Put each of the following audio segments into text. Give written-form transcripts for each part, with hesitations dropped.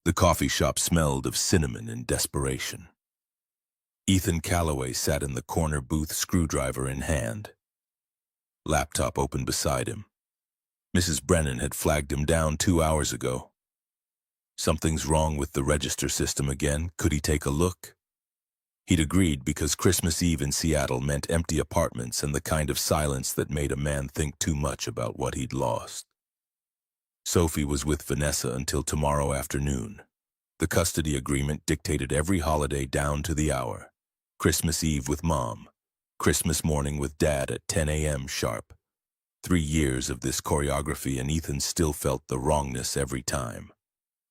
The coffee shop smelled of cinnamon and desperation. Ethan Calloway sat in the corner booth, screwdriver in hand. Laptop open beside him. Mrs. Brennan had flagged him down 2 hours ago. Something's wrong with the register system again. Could he take a look? He'd agreed because Christmas Eve in Seattle meant empty apartments and the kind of silence that made a man think too much about what he'd lost. Sophie was with Vanessa until tomorrow afternoon. The custody agreement dictated every holiday down to the hour. Christmas Eve with Mom. Christmas morning with Dad at 10 a.m. sharp. 3 years of this choreography and Ethan still felt the wrongness every time.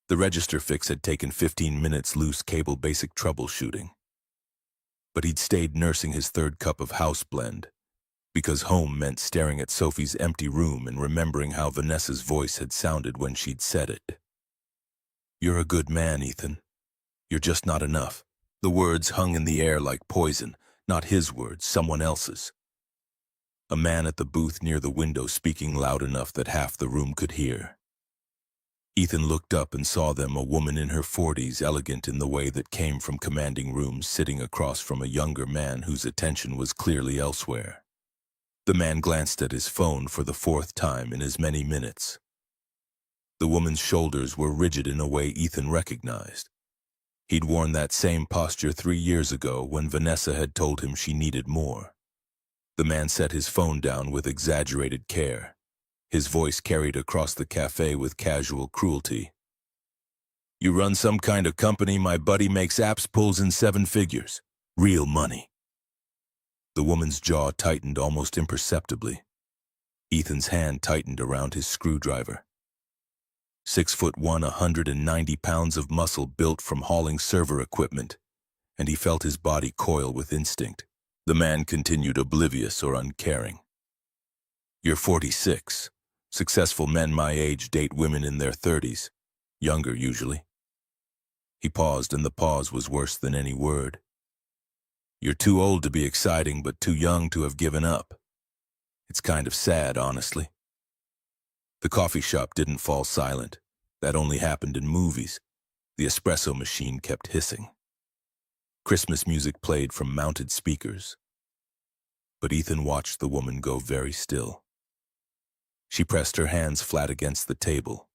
The register fix had taken 15 minutes loose cable basic troubleshooting. But he'd stayed nursing his third cup of house blend, because home meant staring at Sophie's empty room and remembering how Vanessa's voice had sounded when she'd said it. "You're a good man, Ethan. You're just not enough." The words hung in the air like poison, not his words, someone else's. A man at the booth near the window speaking loud enough that half the room could hear. Ethan looked up and saw them, a woman in her 40s, elegant in the way that came from commanding rooms, sitting across from a younger man whose attention was clearly elsewhere. The man glanced at his phone for the 4th time in as many minutes. The woman's shoulders were rigid in a way Ethan recognized. He'd worn that same posture 3 years ago when Vanessa had told him she needed more. The man set his phone down with exaggerated care. His voice carried across the cafe with casual cruelty. "You run some kind of company my buddy makes apps, pulls in 7 figures. Real money." The woman's jaw tightened almost imperceptibly. Ethan's hand tightened around his screwdriver. 6'1", 190 pounds of muscle built from hauling server equipment, and he felt his body coil with instinct. The man continued, oblivious or uncaring. "You're 46. Successful men my age date women in their 30s. Younger, usually." He paused, and the pause was worse than any word. "You're too old to be exciting, but too young to have given up. It's kind of sad, honestly." The coffee shop didn't fall silent. That only happened in movies. The espresso machine kept hissing. Christmas music played from mounted speakers. But Ethan watched the woman go very still. She pressed her hands flat against the table.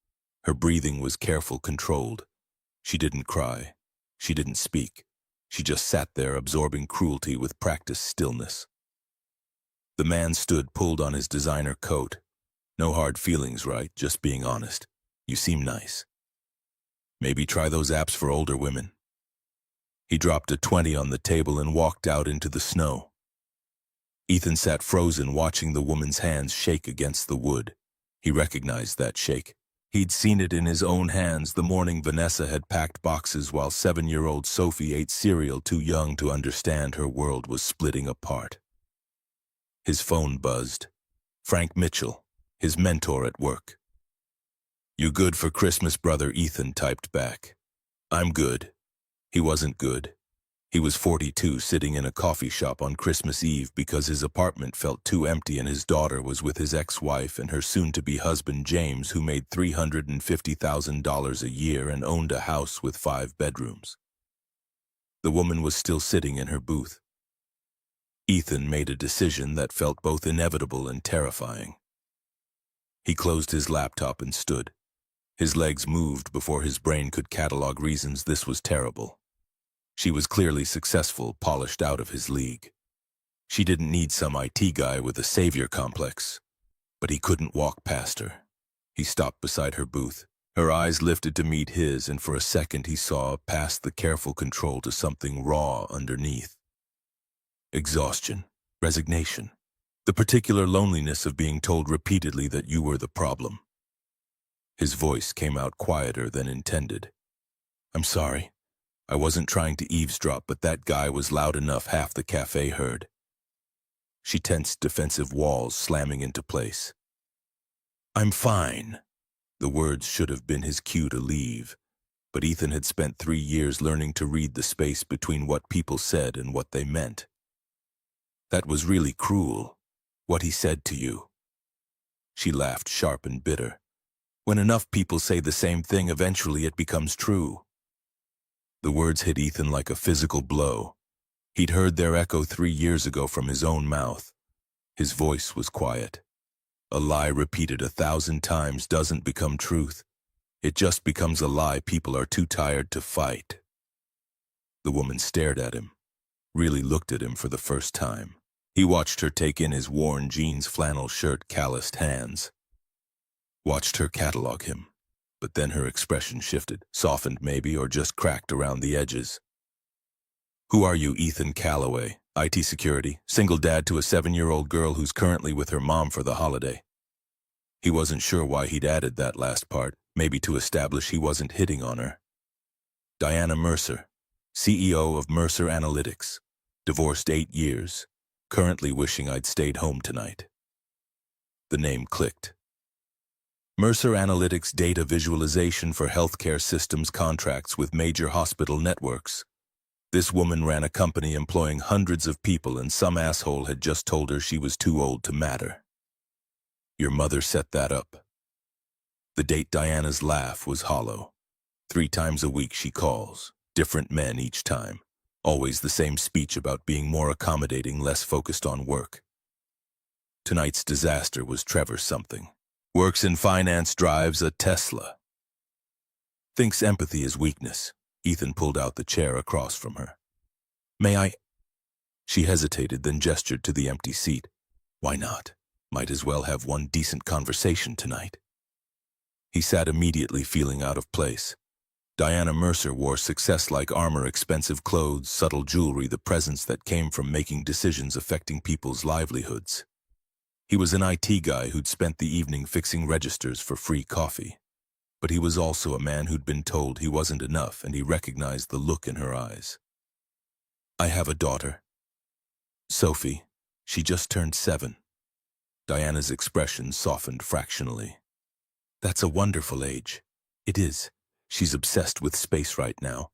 Her breathing was careful, controlled. She didn't cry. She didn't speak. She just sat there, absorbing cruelty with practiced stillness. The man stood, pulled on his designer coat. "No hard feelings, right? Just being honest. You seem nice. Maybe try those apps for older women." He dropped a 20 on the table and walked out into the snow. Ethan sat frozen, watching the woman's hands shake against the wood. He recognized that shake. He'd seen it in his own hands the morning Vanessa had packed boxes while 7-year-old Sophie ate cereal, too young to understand her world was splitting apart. His phone buzzed. Frank Mitchell, his mentor at work. "You good for Christmas, brother?" Ethan typed back. "I'm good." He wasn't good. He was 42, sitting in a coffee shop on Christmas Eve because his apartment felt too empty and his daughter was with his ex-wife and her soon-to-be husband James, who made $350,000 a year and owned a house with 5 bedrooms. The woman was still sitting in her booth. Ethan made a decision that felt both inevitable and terrifying. He closed his laptop and stood. His legs moved before his brain could catalog reasons this was terrible. She was clearly successful, polished out of his league. She didn't need some IT guy with a savior complex. But he couldn't walk past her. He stopped beside her booth. Her eyes lifted to meet his, and for a second he saw, past the careful control, to something raw underneath. Exhaustion, resignation, the particular loneliness of being told repeatedly that you were the problem. His voice came out quieter than intended. "I'm sorry. I wasn't trying to eavesdrop, but that guy was loud enough half the cafe heard." She tensed, defensive walls slamming into place. "I'm fine." The words should have been his cue to leave, but Ethan had spent 3 years learning to read the space between what people said and what they meant. "That was really cruel, what he said to you." She laughed, sharp and bitter. When enough people say the same thing, eventually it becomes true. The words hit Ethan like a physical blow. He'd heard their echo 3 years ago from his own mouth. His voice was quiet. A lie repeated 1,000 times doesn't become truth. It just becomes a lie people are too tired to fight. The woman stared at him, really looked at him for the first time. He watched her take in his worn jeans flannel shirt, calloused hands. Watched her catalog him, but then her expression shifted, softened maybe, or just cracked around the edges. Who are you? Ethan Calloway, IT security, single dad to a 7-year-old girl who's currently with her mom for the holiday. He wasn't sure why he'd added that last part, maybe to establish he wasn't hitting on her. Diana Mercer, CEO of Mercer Analytics, divorced 8 years, currently wishing I'd stayed home tonight. The name clicked. Mercer Analytics data visualization for healthcare systems contracts with major hospital networks. This woman ran a company employing hundreds of people, and some asshole had just told her she was too old to matter. Your mother set that up. The date. Diana's laugh was hollow. 3 times a week she calls, different men each time. Always the same speech about being more accommodating, less focused on work. Tonight's disaster was Trevor something. Works in finance, drives a Tesla. Thinks empathy is weakness. Ethan pulled out the chair across from her. May I? She hesitated, then gestured to the empty seat. Why not? Might as well have one decent conversation tonight. He sat immediately, feeling out of place. Diana Mercer wore success-like armor, expensive clothes, subtle jewelry, the presence that came from making decisions affecting people's livelihoods. He was an IT guy who'd spent the evening fixing registers for free coffee. But he was also a man who'd been told he wasn't enough, and he recognized the look in her eyes. I have a daughter. Sophie. She just turned 7. Diana's expression softened fractionally. That's a wonderful age. It is. She's obsessed with space right now.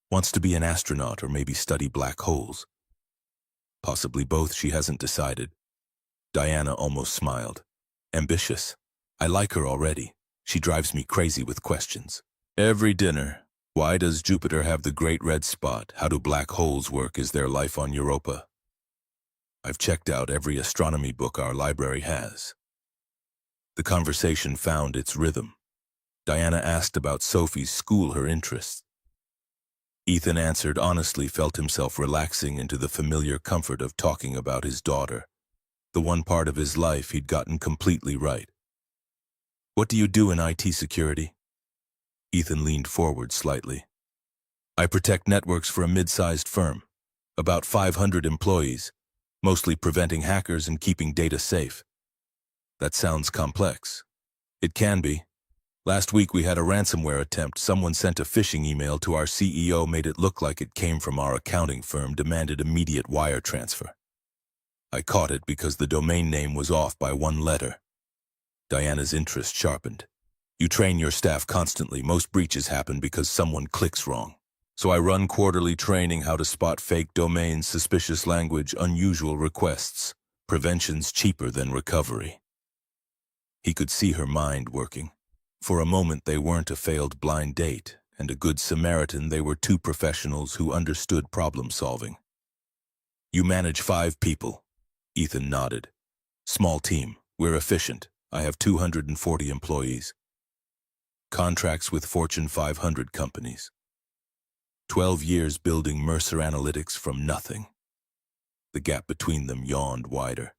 Wants to be an astronaut or maybe study black holes. Possibly both, she hasn't decided. Diana almost smiled. Ambitious. I like her already. She drives me crazy with questions. Every dinner. Why does Jupiter have the great red spot? How do black holes work? Is there life on Europa? I've checked out every astronomy book our library has. The conversation found its rhythm. Diana asked about Sophie's school, her interests. Ethan answered honestly, felt himself relaxing into the familiar comfort of talking about his daughter, the one part of his life he'd gotten completely right. What do you do in IT security? Ethan leaned forward slightly. I protect networks for a mid-sized firm. About 500 employees, mostly preventing hackers and keeping data safe. That sounds complex. It can be. Last week we had a ransomware attempt. Someone sent a phishing email to our CEO, made it look like it came from our accounting firm, demanded immediate wire transfer. I caught it because the domain name was off by 1 letter. Diana's interest sharpened. You train your staff constantly. Most breaches happen because someone clicks wrong. So I run quarterly training how to spot fake domains, suspicious language, unusual requests. Prevention's cheaper than recovery. He could see her mind working. For a moment they weren't a failed blind date and a good Samaritan. They were 2 professionals who understood problem solving. You manage 5 people. Ethan nodded. Small team. We're efficient. I have 240 employees. Contracts with Fortune 500 companies. 12 years building Mercer Analytics from nothing. The gap between them yawned wider.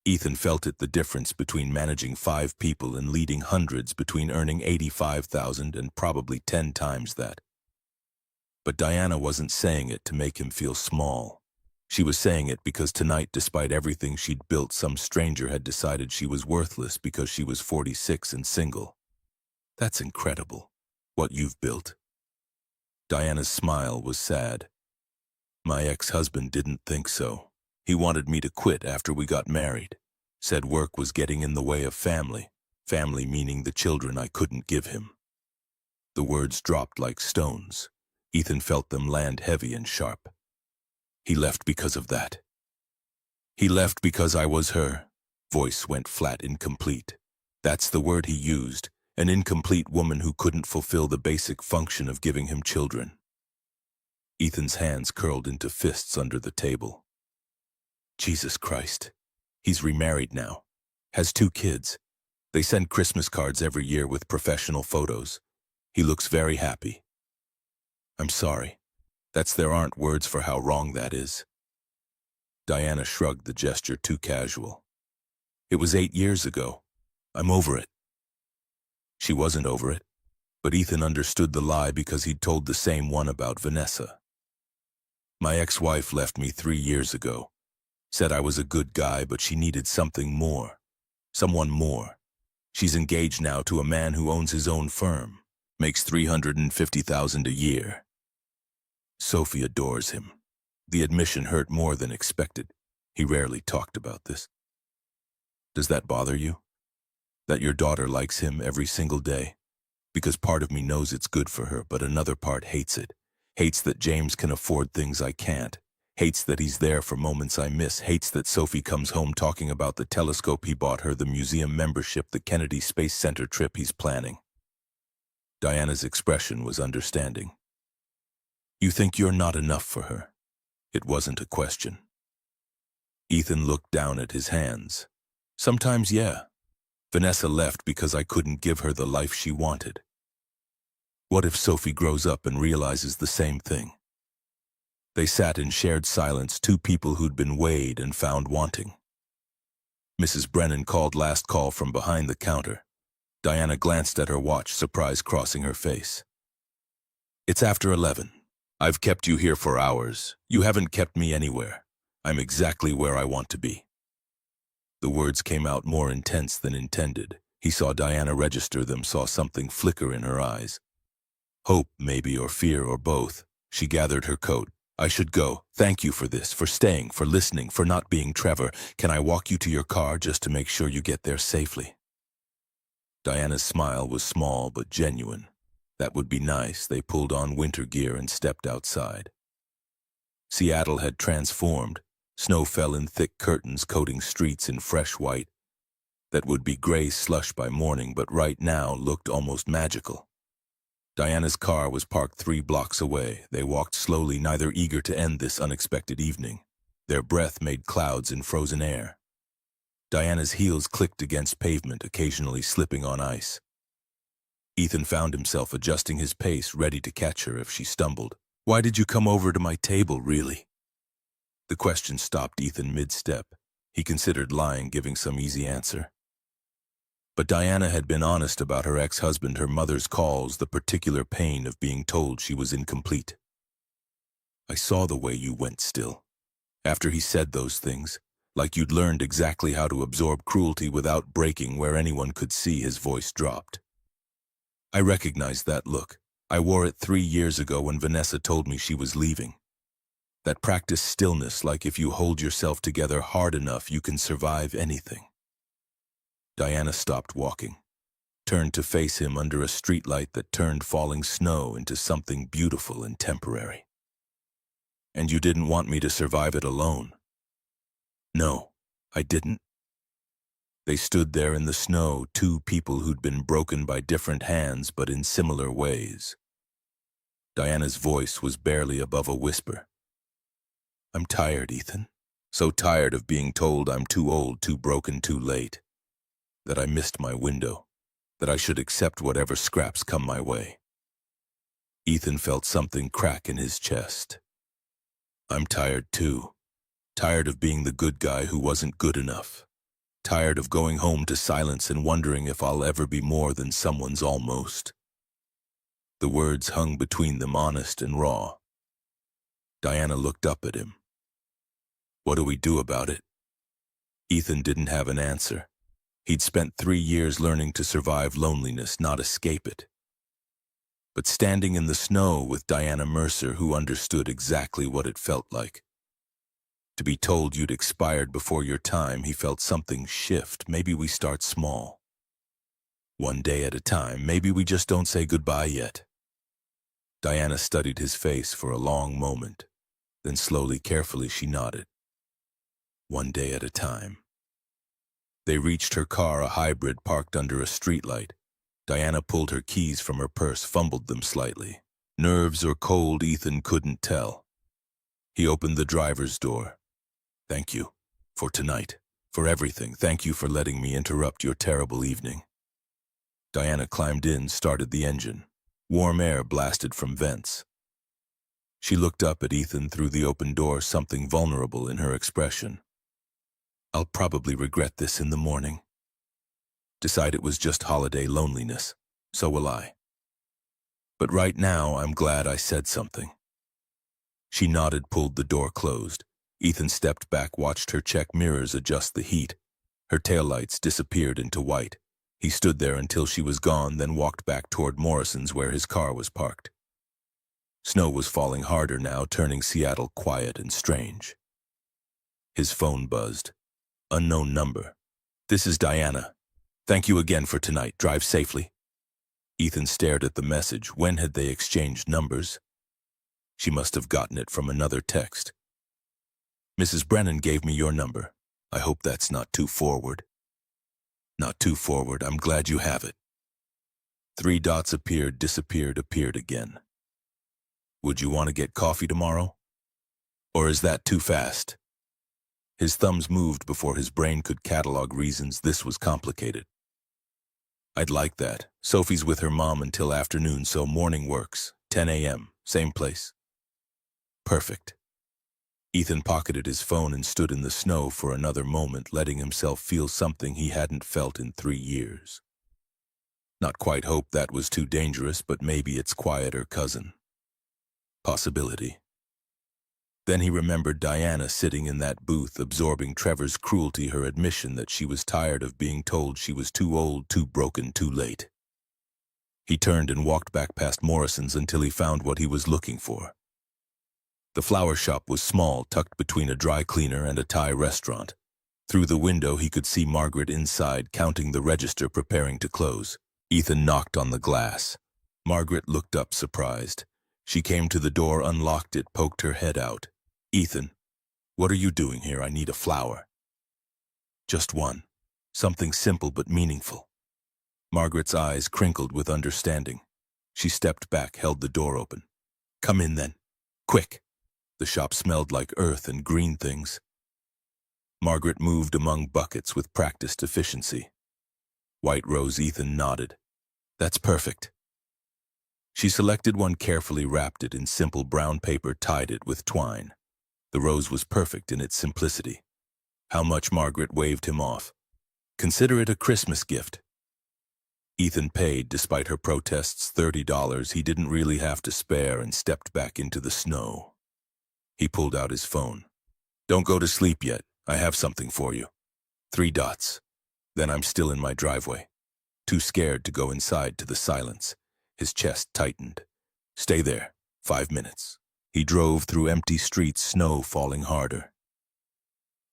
Ethan felt it, the difference between managing 5 people and leading hundreds, between earning $85,000 and probably 10 times that. But Diana wasn't saying it to make him feel small. She was saying it because tonight, despite everything she'd built, some stranger had decided she was worthless because she was 46 and single. That's incredible, what you've built. Diana's smile was sad. My ex-husband didn't think so. He wanted me to quit after we got married. Said work was getting in the way of family. Family meaning the children I couldn't give him. The words dropped like stones. Ethan felt them land heavy and sharp. He left because of that. He left because I was her. Voice went flat, incomplete. That's the word he used. An incomplete woman who couldn't fulfill the basic function of giving him children. Ethan's hands curled into fists under the table. Jesus Christ. He's remarried now. Has 2 kids. They send Christmas cards every year with professional photos. He looks very happy. I'm sorry. There aren't words for how wrong that is. Diana shrugged, the gesture too casual. It was 8 years ago. I'm over it. She wasn't over it, but Ethan understood the lie because he'd told the same one about Vanessa. My ex-wife left me 3 years ago. Said I was a good guy, but she needed something more. Someone more. She's engaged now to a man who owns his own firm. Makes $350,000 a year. Sophie adores him. The admission hurt more than expected. He rarely talked about this. Does that bother you? That your daughter likes him every single day? Because part of me knows it's good for her, but another part hates it. Hates that James can afford things I can't. Hates that he's there for moments I miss. Hates that Sophie comes home talking about the telescope he bought her, the museum membership, the Kennedy Space Center trip he's planning. Diana's expression was understanding. You think you're not enough for her? It wasn't a question. Ethan looked down at his hands. Sometimes, yeah. Vanessa left because I couldn't give her the life she wanted. What if Sophie grows up and realizes the same thing? They sat in shared silence, 2 people who'd been weighed and found wanting. Mrs. Brennan called last call from behind the counter. Diana glanced at her watch, surprise crossing her face. It's after 11. I've kept you here for hours. You haven't kept me anywhere. I'm exactly where I want to be. The words came out more intense than intended. He saw Diana register them, saw something flicker in her eyes. Hope, maybe, or fear, or both. She gathered her coat. I should go. Thank you for this, for staying, for listening, for not being Trevor. Can I walk you to your car just to make sure you get there safely? Diana's smile was small but genuine. That would be nice. They pulled on winter gear and stepped outside. Seattle had transformed. Snow fell in thick curtains, coating streets in fresh white. That would be gray slush by morning, but right now looked almost magical. Diana's car was parked 3 blocks away. They walked slowly, neither eager to end this unexpected evening. Their breath made clouds in frozen air. Diana's heels clicked against pavement, occasionally slipping on ice. Ethan found himself adjusting his pace, ready to catch her if she stumbled. Why did you come over to my table, really? The question stopped Ethan mid-step. He considered lying, giving some easy answer. But Diana had been honest about her ex-husband, her mother's calls, the particular pain of being told she was incomplete. I saw the way you went still. After he said those things, like you'd learned exactly how to absorb cruelty without breaking, where anyone could see. His voice dropped. I recognized that look. I wore it 3 years ago when Vanessa told me she was leaving. That practice stillness, like if you hold yourself together hard enough, you can survive anything. Diana stopped walking, turned to face him under a streetlight that turned falling snow into something beautiful and temporary. And you didn't want me to survive it alone. No, I didn't. They stood there in the snow, 2 people who'd been broken by different hands but in similar ways. Diana's voice was barely above a whisper. I'm tired, Ethan. So tired of being told I'm too old, too broken, too late. That I missed my window. That I should accept whatever scraps come my way. Ethan felt something crack in his chest. I'm tired too. Tired of being the good guy who wasn't good enough. Tired of going home to silence and wondering if I'll ever be more than someone's almost. The words hung between them, honest and raw. Diana looked up at him. What do we do about it? Ethan didn't have an answer. He'd spent 3 years learning to survive loneliness, not escape it. But standing in the snow with Diana Mercer, who understood exactly what it felt like. To be told you'd expired before your time, he felt something shift. Maybe we start small. One day at a time. Maybe we just don't say goodbye yet. Diana studied his face for a long moment. Then slowly, carefully, she nodded. One day at a time. They reached her car, a hybrid parked under a streetlight. Diana pulled her keys from her purse, fumbled them slightly. Nerves or cold, Ethan couldn't tell. He opened the driver's door. "Thank you. For tonight. For everything. Thank you for letting me interrupt your terrible evening." Diana climbed in, started the engine. Warm air blasted from vents. She looked up at Ethan through the open door, something vulnerable in her expression. "I'll probably regret this in the morning. Decide it was just holiday loneliness. So will I. But right now, I'm glad I said something." She nodded, pulled the door closed. Ethan stepped back, watched her check mirrors adjust the heat. Her taillights disappeared into white. He stood there until she was gone, then walked back toward Morrison's where his car was parked. Snow was falling harder now, turning Seattle quiet and strange. His phone buzzed. Unknown number. "This is Diana. Thank you again for tonight. Drive safely." Ethan stared at the message. When had they exchanged numbers? She must have gotten it from another text. "Mrs. Brennan gave me your number. I hope that's not too forward." "Not too forward. I'm glad you have it." Three dots appeared, disappeared, appeared again. "Would you want to get coffee tomorrow? Or is that too fast?" His thumbs moved before his brain could catalog reasons. This was complicated. "I'd like that. Sophie's with her mom until afternoon, so morning works. 10 a.m., same place." "Perfect." Ethan pocketed his phone and stood in the snow for another moment, letting himself feel something he hadn't felt in 3 years. Not quite hope, that was too dangerous, but maybe its quieter cousin. Possibility. Then he remembered Diana sitting in that booth, absorbing Trevor's cruelty, her admission that she was tired of being told she was too old, too broken, too late. He turned and walked back past Morrison's until he found what he was looking for. The flower shop was small, tucked between a dry cleaner and a Thai restaurant. Through the window he could see Margaret inside, counting the register, preparing to close. Ethan knocked on the glass. Margaret looked up, surprised. She came to the door, unlocked it, poked her head out. "Ethan, what are you doing here? I need a flower." "Just one. Something simple but meaningful." Margaret's eyes crinkled with understanding. She stepped back, held the door open. "Come in then. Quick." The shop smelled like earth and green things. Margaret moved among buckets with practiced efficiency. "White rose." Ethan nodded. "That's perfect." She selected one carefully, wrapped it in simple brown paper, tied it with twine. The rose was perfect in its simplicity. "How much?" Margaret waved him off. "Consider it a Christmas gift." Ethan paid, despite her protests, $30 he didn't really have to spare, and stepped back into the snow. He pulled out his phone. "Don't go to sleep yet. I have something for you." 3 dots. Then I'm still in my driveway. Too scared to go inside to the silence. His chest tightened. "Stay there. 5 minutes." He drove through empty streets, snow falling harder.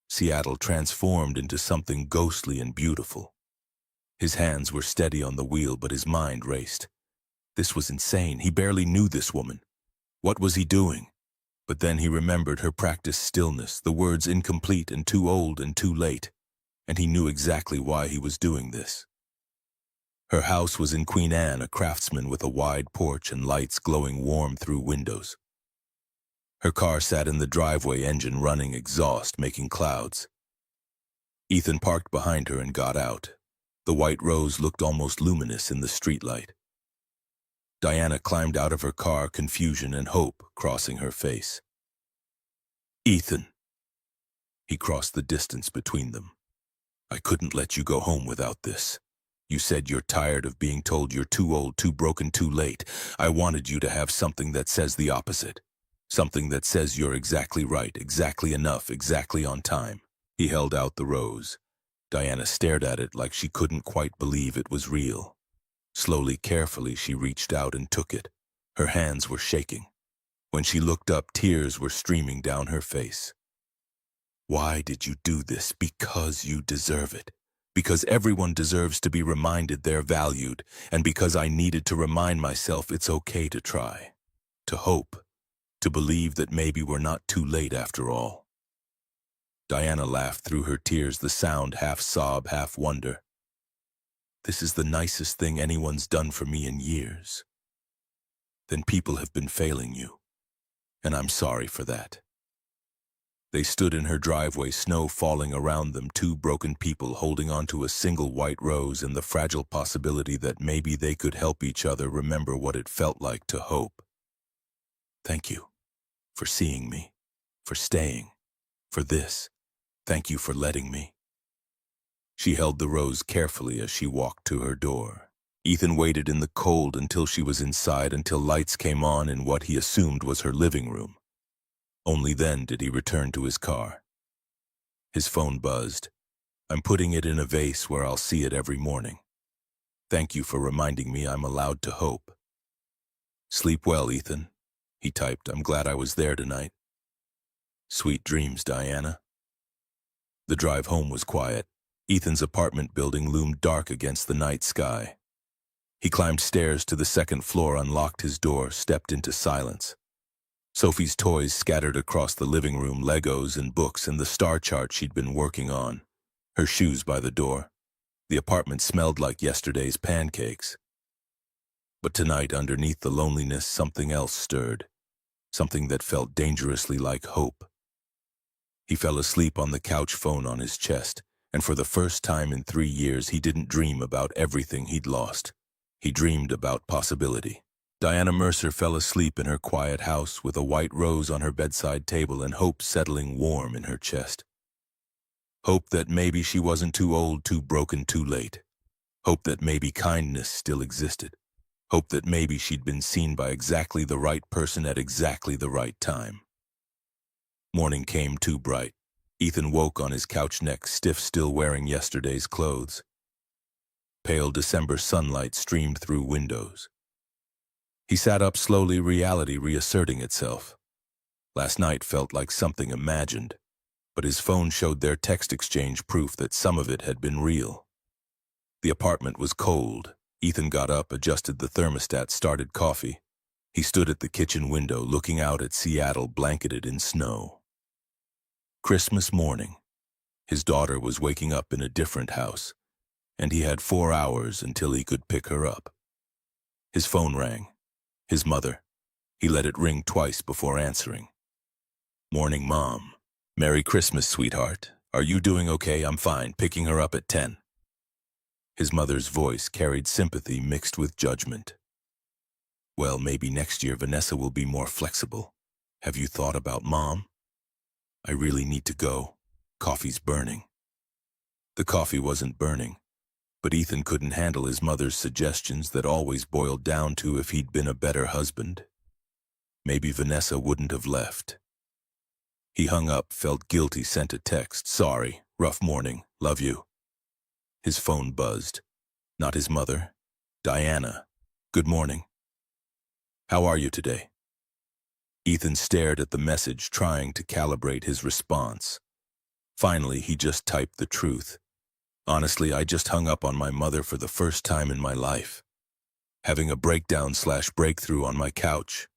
Seattle transformed into something ghostly and beautiful. His hands were steady on the wheel, but his mind raced. This was insane. He barely knew this woman. What was he doing? But then he remembered her practiced stillness, the words incomplete and too old and too late, and he knew exactly why he was doing this. Her house was in Queen Anne, a craftsman with a wide porch and lights glowing warm through windows. Her car sat in the driveway, engine running, exhaust making clouds. Ethan parked behind her and got out. The white rose looked almost luminous in the streetlight. Diana climbed out of her car, confusion and hope crossing her face. "Ethan." He crossed the distance between them. "I couldn't let you go home without this. You said you're tired of being told you're too old, too broken, too late. I wanted you to have something that says the opposite. Something that says you're exactly right, exactly enough, exactly on time." He held out the rose. Diana stared at it like she couldn't quite believe it was real. Slowly, carefully, she reached out and took it. Her hands were shaking. When she looked up, tears were streaming down her face. "Why did you do this?" "Because you deserve it. Because everyone deserves to be reminded they're valued, and because I needed to remind myself it's okay to try, to hope, to believe that maybe we're not too late after all." Diana laughed through her tears, the sound half sob, half wonder. This is the nicest thing anyone's done for me in years. Then people have been failing you, and I'm sorry for that. They stood in her driveway, snow falling around them, two broken people holding onto a single white rose and the fragile possibility that maybe they could help each other remember what it felt like to hope. Thank you for seeing me, for staying, for this. Thank you for letting me. She held the rose carefully as she walked to her door. Ethan waited in the cold until she was inside, until lights came on in what he assumed was her living room. Only then did he return to his car. His phone buzzed. I'm putting it in a vase where I'll see it every morning. Thank you for reminding me I'm allowed to hope. Sleep well, Ethan, he typed. I'm glad I was there tonight. Sweet dreams, Diana. The drive home was quiet. Ethan's apartment building loomed dark against the night sky. He climbed stairs to the second floor, unlocked his door, stepped into silence. Sophie's toys scattered across the living room, Legos and books and the star chart she'd been working on. Her shoes by the door. The apartment smelled like yesterday's pancakes. But tonight, underneath the loneliness, something else stirred. Something that felt dangerously like hope. He fell asleep on the couch, phone on his chest, and for the first time in 3 years he didn't dream about everything he'd lost. He dreamed about possibility. Diana Mercer fell asleep in her quiet house with a white rose on her bedside table and hope settling warm in her chest. Hope that maybe she wasn't too old, too broken, too late. Hope that maybe kindness still existed. Hope that maybe she'd been seen by exactly the right person at exactly the right time. Morning came too bright. Ethan woke on his couch, neck stiff, still wearing yesterday's clothes. Pale December sunlight streamed through windows. He sat up slowly, reality reasserting itself. Last night felt like something imagined, but his phone showed their text exchange proof that some of it had been real. The apartment was cold. Ethan got up, adjusted the thermostat, started coffee. He stood at the kitchen window, looking out at Seattle blanketed in snow. Christmas morning. His daughter was waking up in a different house, and he had 4 hours until he could pick her up. His phone rang. His mother. He let it ring twice before answering. Morning, Mom. Merry Christmas, sweetheart. Are you doing okay? I'm fine. Picking her up at 10. His mother's voice carried sympathy mixed with judgment. Well, maybe next year Vanessa will be more flexible. Have you thought about Mom? I really need to go. Coffee's burning. The coffee wasn't burning, but Ethan couldn't handle his mother's suggestions that always boiled down to if he'd been a better husband. Maybe Vanessa wouldn't have left. He hung up, felt guilty, sent a text. Sorry, rough morning, love you. His phone buzzed. Not his mother. Diana. Good morning. How are you today? Ethan stared at the message, trying to calibrate his response. Finally, he just typed the truth. Honestly, I just hung up on my mother for the first time in my life. Having a breakdown/breakthrough on my couch.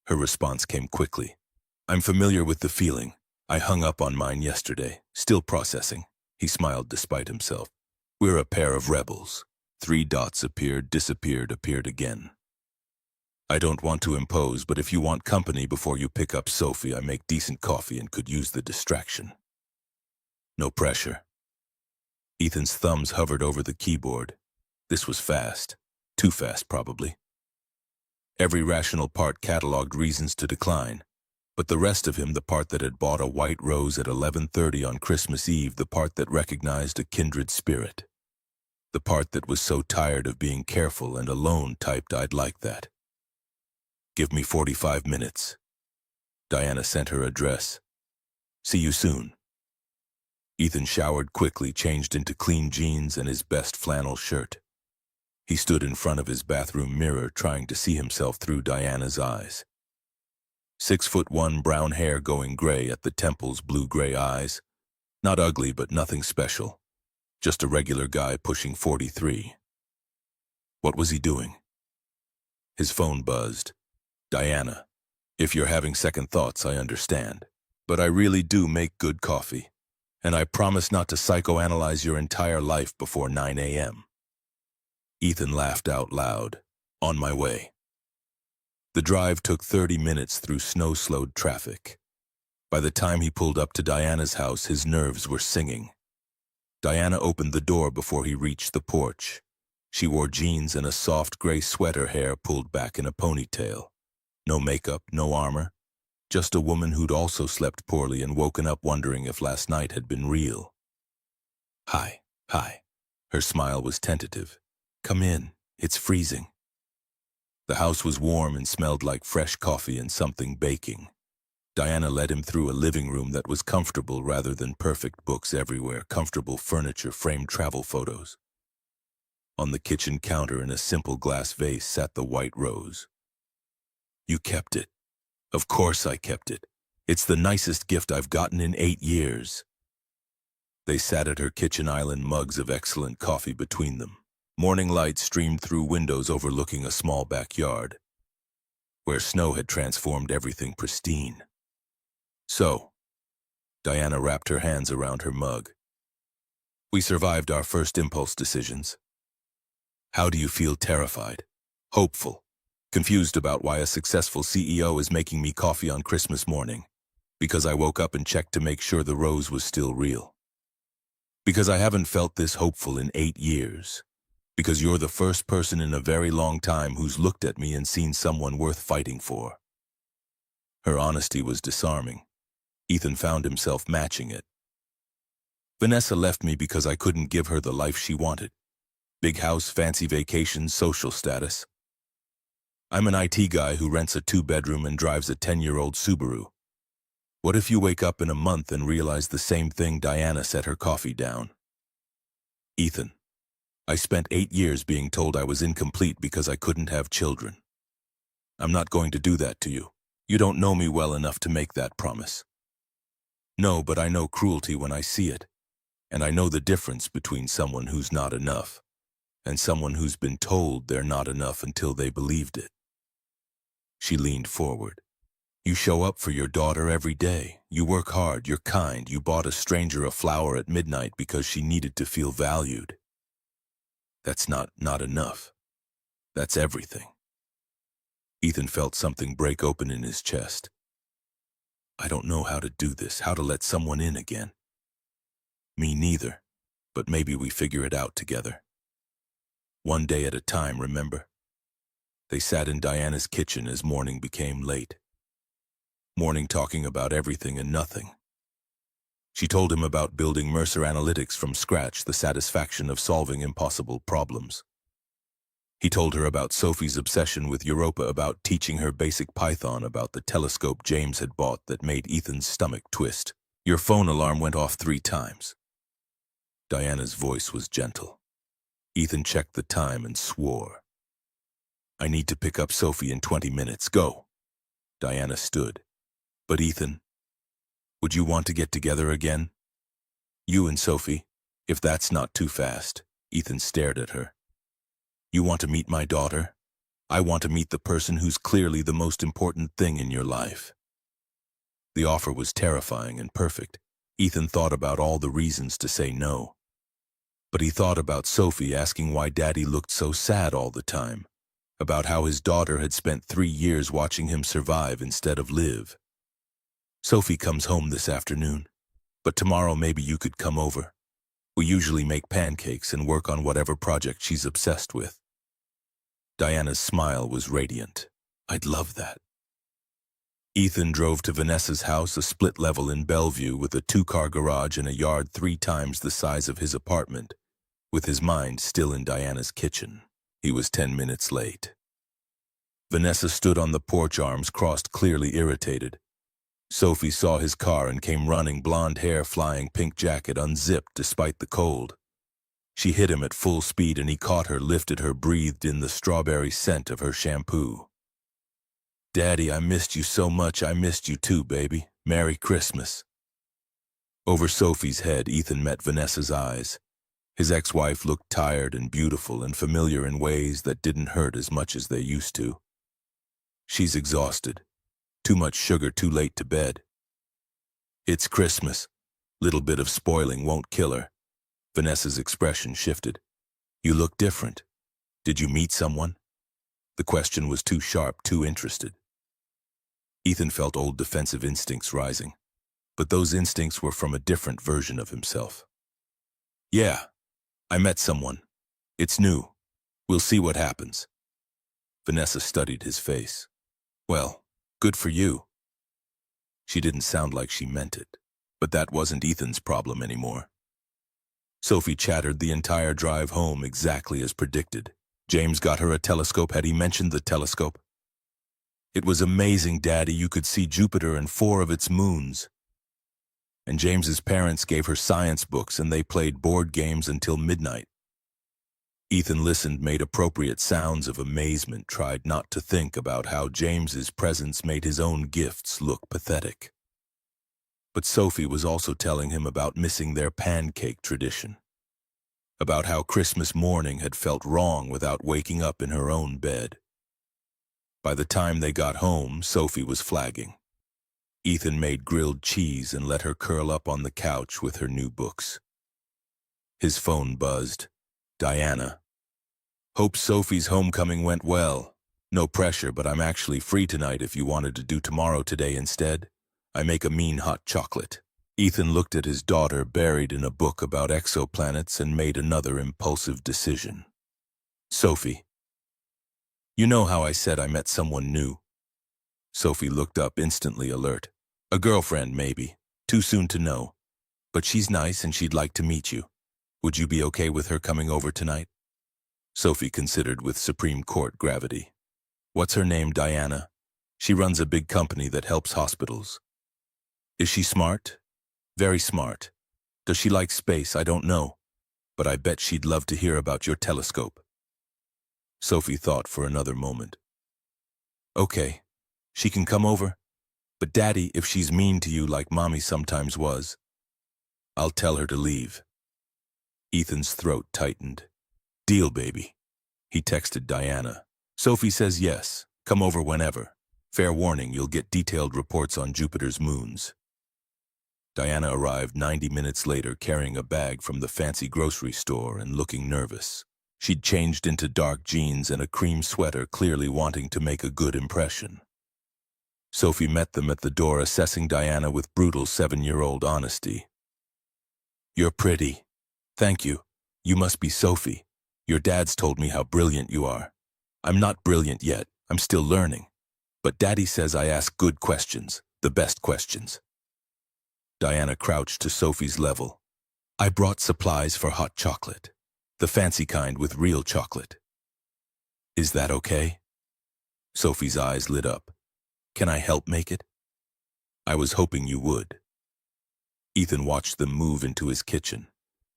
Her response came quickly. I'm familiar with the feeling. I hung up on mine yesterday. Still processing. He smiled despite himself. We're a pair of rebels. 3 dots appeared, disappeared, appeared again. I don't want to impose, but if you want company before you pick up Sophie, I make decent coffee and could use the distraction. No pressure. Ethan's thumbs hovered over the keyboard. This was fast. Too fast, probably. Every rational part cataloged reasons to decline, but the rest of him, the part that had bought a white rose at 11:30 on Christmas Eve, the part that recognized a kindred spirit, the part that was so tired of being careful and alone, typed, I'd like that. Give me 45 minutes. Diana sent her address. See you soon. Ethan showered quickly, changed into clean jeans and his best flannel shirt. He stood in front of his bathroom mirror, trying to see himself through Diana's eyes. 6'1", brown hair going gray at the temples, blue-gray eyes. Not ugly, but nothing special. Just a regular guy pushing 43. What was he doing? His phone buzzed. Diana, if you're having second thoughts, I understand. But I really do make good coffee. And I promise not to psychoanalyze your entire life before 9 a.m. Ethan laughed out loud. On my way. The drive took 30 minutes through snow-slowed traffic. By the time he pulled up to Diana's house, his nerves were singing. Diana opened the door before he reached the porch. She wore jeans and a soft gray sweater, hair pulled back in a ponytail. No makeup, no armor. Just a woman who'd also slept poorly and woken up wondering if last night had been real. Hi. Her smile was tentative. Come in, it's freezing. The house was warm and smelled like fresh coffee and something baking. Diana led him through a living room that was comfortable rather than perfect, books everywhere, comfortable furniture, framed travel photos. On the kitchen counter in a simple glass vase sat the white rose. You kept it. Of course I kept it. It's the nicest gift I've gotten in 8 years. They sat at her kitchen island, mugs of excellent coffee between them. Morning light streamed through windows overlooking a small backyard, where snow had transformed everything pristine. So, Diana wrapped her hands around her mug. We survived our first impulse decisions. How do you feel? Terrified, hopeful, confused about why a successful CEO is making me coffee on Christmas morning, because I woke up and checked to make sure the rose was still real. Because I haven't felt this hopeful in 8 years. Because you're the first person in a very long time who's looked at me and seen someone worth fighting for. Her honesty was disarming. Ethan found himself matching it. Vanessa left me because I couldn't give her the life she wanted. Big house, fancy vacations, social status. I'm an IT guy who rents a 2-bedroom and drives a 10-year-old Subaru. What if you wake up in a month and realize the same thing? Diana set her coffee down. Ethan, I spent 8 years being told I was incomplete because I couldn't have children. I'm not going to do that to you. You don't know me well enough to make that promise. No, but I know cruelty when I see it. And I know the difference between someone who's not enough and someone who's been told they're not enough until they believed it. She leaned forward. You show up for your daughter every day. You work hard, you're kind. You bought a stranger a flower at midnight because she needed to feel valued. That's not enough. That's everything. Ethan felt something break open in his chest. I don't know how to do this, how to let someone in again. Me neither, but maybe we figure it out together. One day at a time, remember? They sat in Diana's kitchen as morning became late. Morning talking about everything and nothing. She told him about building Mercer Analytics from scratch, the satisfaction of solving impossible problems. He told her about Sophie's obsession with Europa, about teaching her basic Python, about the telescope James had bought that made Ethan's stomach twist. Your phone alarm went off 3 times. Diana's voice was gentle. Ethan checked the time and swore. I need to pick up Sophie in 20 minutes. Go. Diana stood. But Ethan, would you want to get together again? You and Sophie, if that's not too fast. Ethan stared at her. You want to meet my daughter? I want to meet the person who's clearly the most important thing in your life. The offer was terrifying and perfect. Ethan thought about all the reasons to say no. But he thought about Sophie asking why Daddy looked so sad all the time, about how his daughter had spent 3 years watching him survive instead of live. Sophie comes home this afternoon, but tomorrow maybe you could come over. We usually make pancakes and work on whatever project she's obsessed with. Diana's smile was radiant. I'd love that. Ethan drove to Vanessa's house, a split level in Bellevue with a 2-car garage and a yard 3 times the size of his apartment, with his mind still in Diana's kitchen. He was 10 minutes late. Vanessa stood on the porch, arms crossed, clearly irritated. Sophie saw his car and came running, blonde hair flying, pink jacket unzipped despite the cold. She hit him at full speed and he caught her, lifted her, breathed in the strawberry scent of her shampoo. Daddy, I missed you so much. I missed you too, baby. Merry Christmas. Over Sophie's head, Ethan met Vanessa's eyes. His ex-wife looked tired and beautiful and familiar in ways that didn't hurt as much as they used to. She's exhausted. Too much sugar, too late to bed. It's Christmas. Little bit of spoiling won't kill her. Vanessa's expression shifted. You look different. Did you meet someone? The question was too sharp, too interested. Ethan felt old defensive instincts rising, but those instincts were from a different version of himself. Yeah, I met someone. It's new. We'll see what happens. Vanessa studied his face. Well, good for you. She didn't sound like she meant it, but that wasn't Ethan's problem anymore. Sophie chattered the entire drive home exactly as predicted. James got her a telescope. Had he mentioned the telescope? It was amazing, Daddy. You could see Jupiter and 4 of its moons. And James's parents gave her science books and they played board games until midnight. Ethan listened, made appropriate sounds of amazement, tried not to think about how James's presence made his own gifts look pathetic. But Sophie was also telling him about missing their pancake tradition, about how Christmas morning had felt wrong without waking up in her own bed. By the time they got home, Sophie was flagging. Ethan made grilled cheese and let her curl up on the couch with her new books. His phone buzzed. Diana. Hope Sophie's homecoming went well. No pressure, but I'm actually free tonight if you wanted to do tomorrow today instead. I make a mean hot chocolate. Ethan looked at his daughter buried in a book about exoplanets and made another impulsive decision. Sophie. You know how I said I met someone new? Sophie looked up, instantly alert. A girlfriend, maybe. Too soon to know. But she's nice and she'd like to meet you. Would you be okay with her coming over tonight? Sophie considered with Supreme Court gravity. What's her name, Diana? She runs a big company that helps hospitals. Is she smart? Very smart. Does she like space? I don't know. But I bet she'd love to hear about your telescope. Sophie thought for another moment. Okay, she can come over. But Daddy, if she's mean to you like Mommy sometimes was, I'll tell her to leave. Ethan's throat tightened. Deal, baby. He texted Diana. Sophie says yes. Come over whenever. Fair warning, you'll get detailed reports on Jupiter's moons. Diana arrived 90 minutes later carrying a bag from the fancy grocery store and looking nervous. She'd changed into dark jeans and a cream sweater, clearly wanting to make a good impression. Sophie met them at the door, assessing Diana with brutal 7-year-old honesty. You're pretty. Thank you. You must be Sophie. Your dad's told me how brilliant you are. I'm not brilliant yet. I'm still learning. But Daddy says I ask good questions, the best questions. Diana crouched to Sophie's level. I brought supplies for hot chocolate. The fancy kind with real chocolate. Is that okay? Sophie's eyes lit up. Can I help make it? I was hoping you would. Ethan watched them move into his kitchen.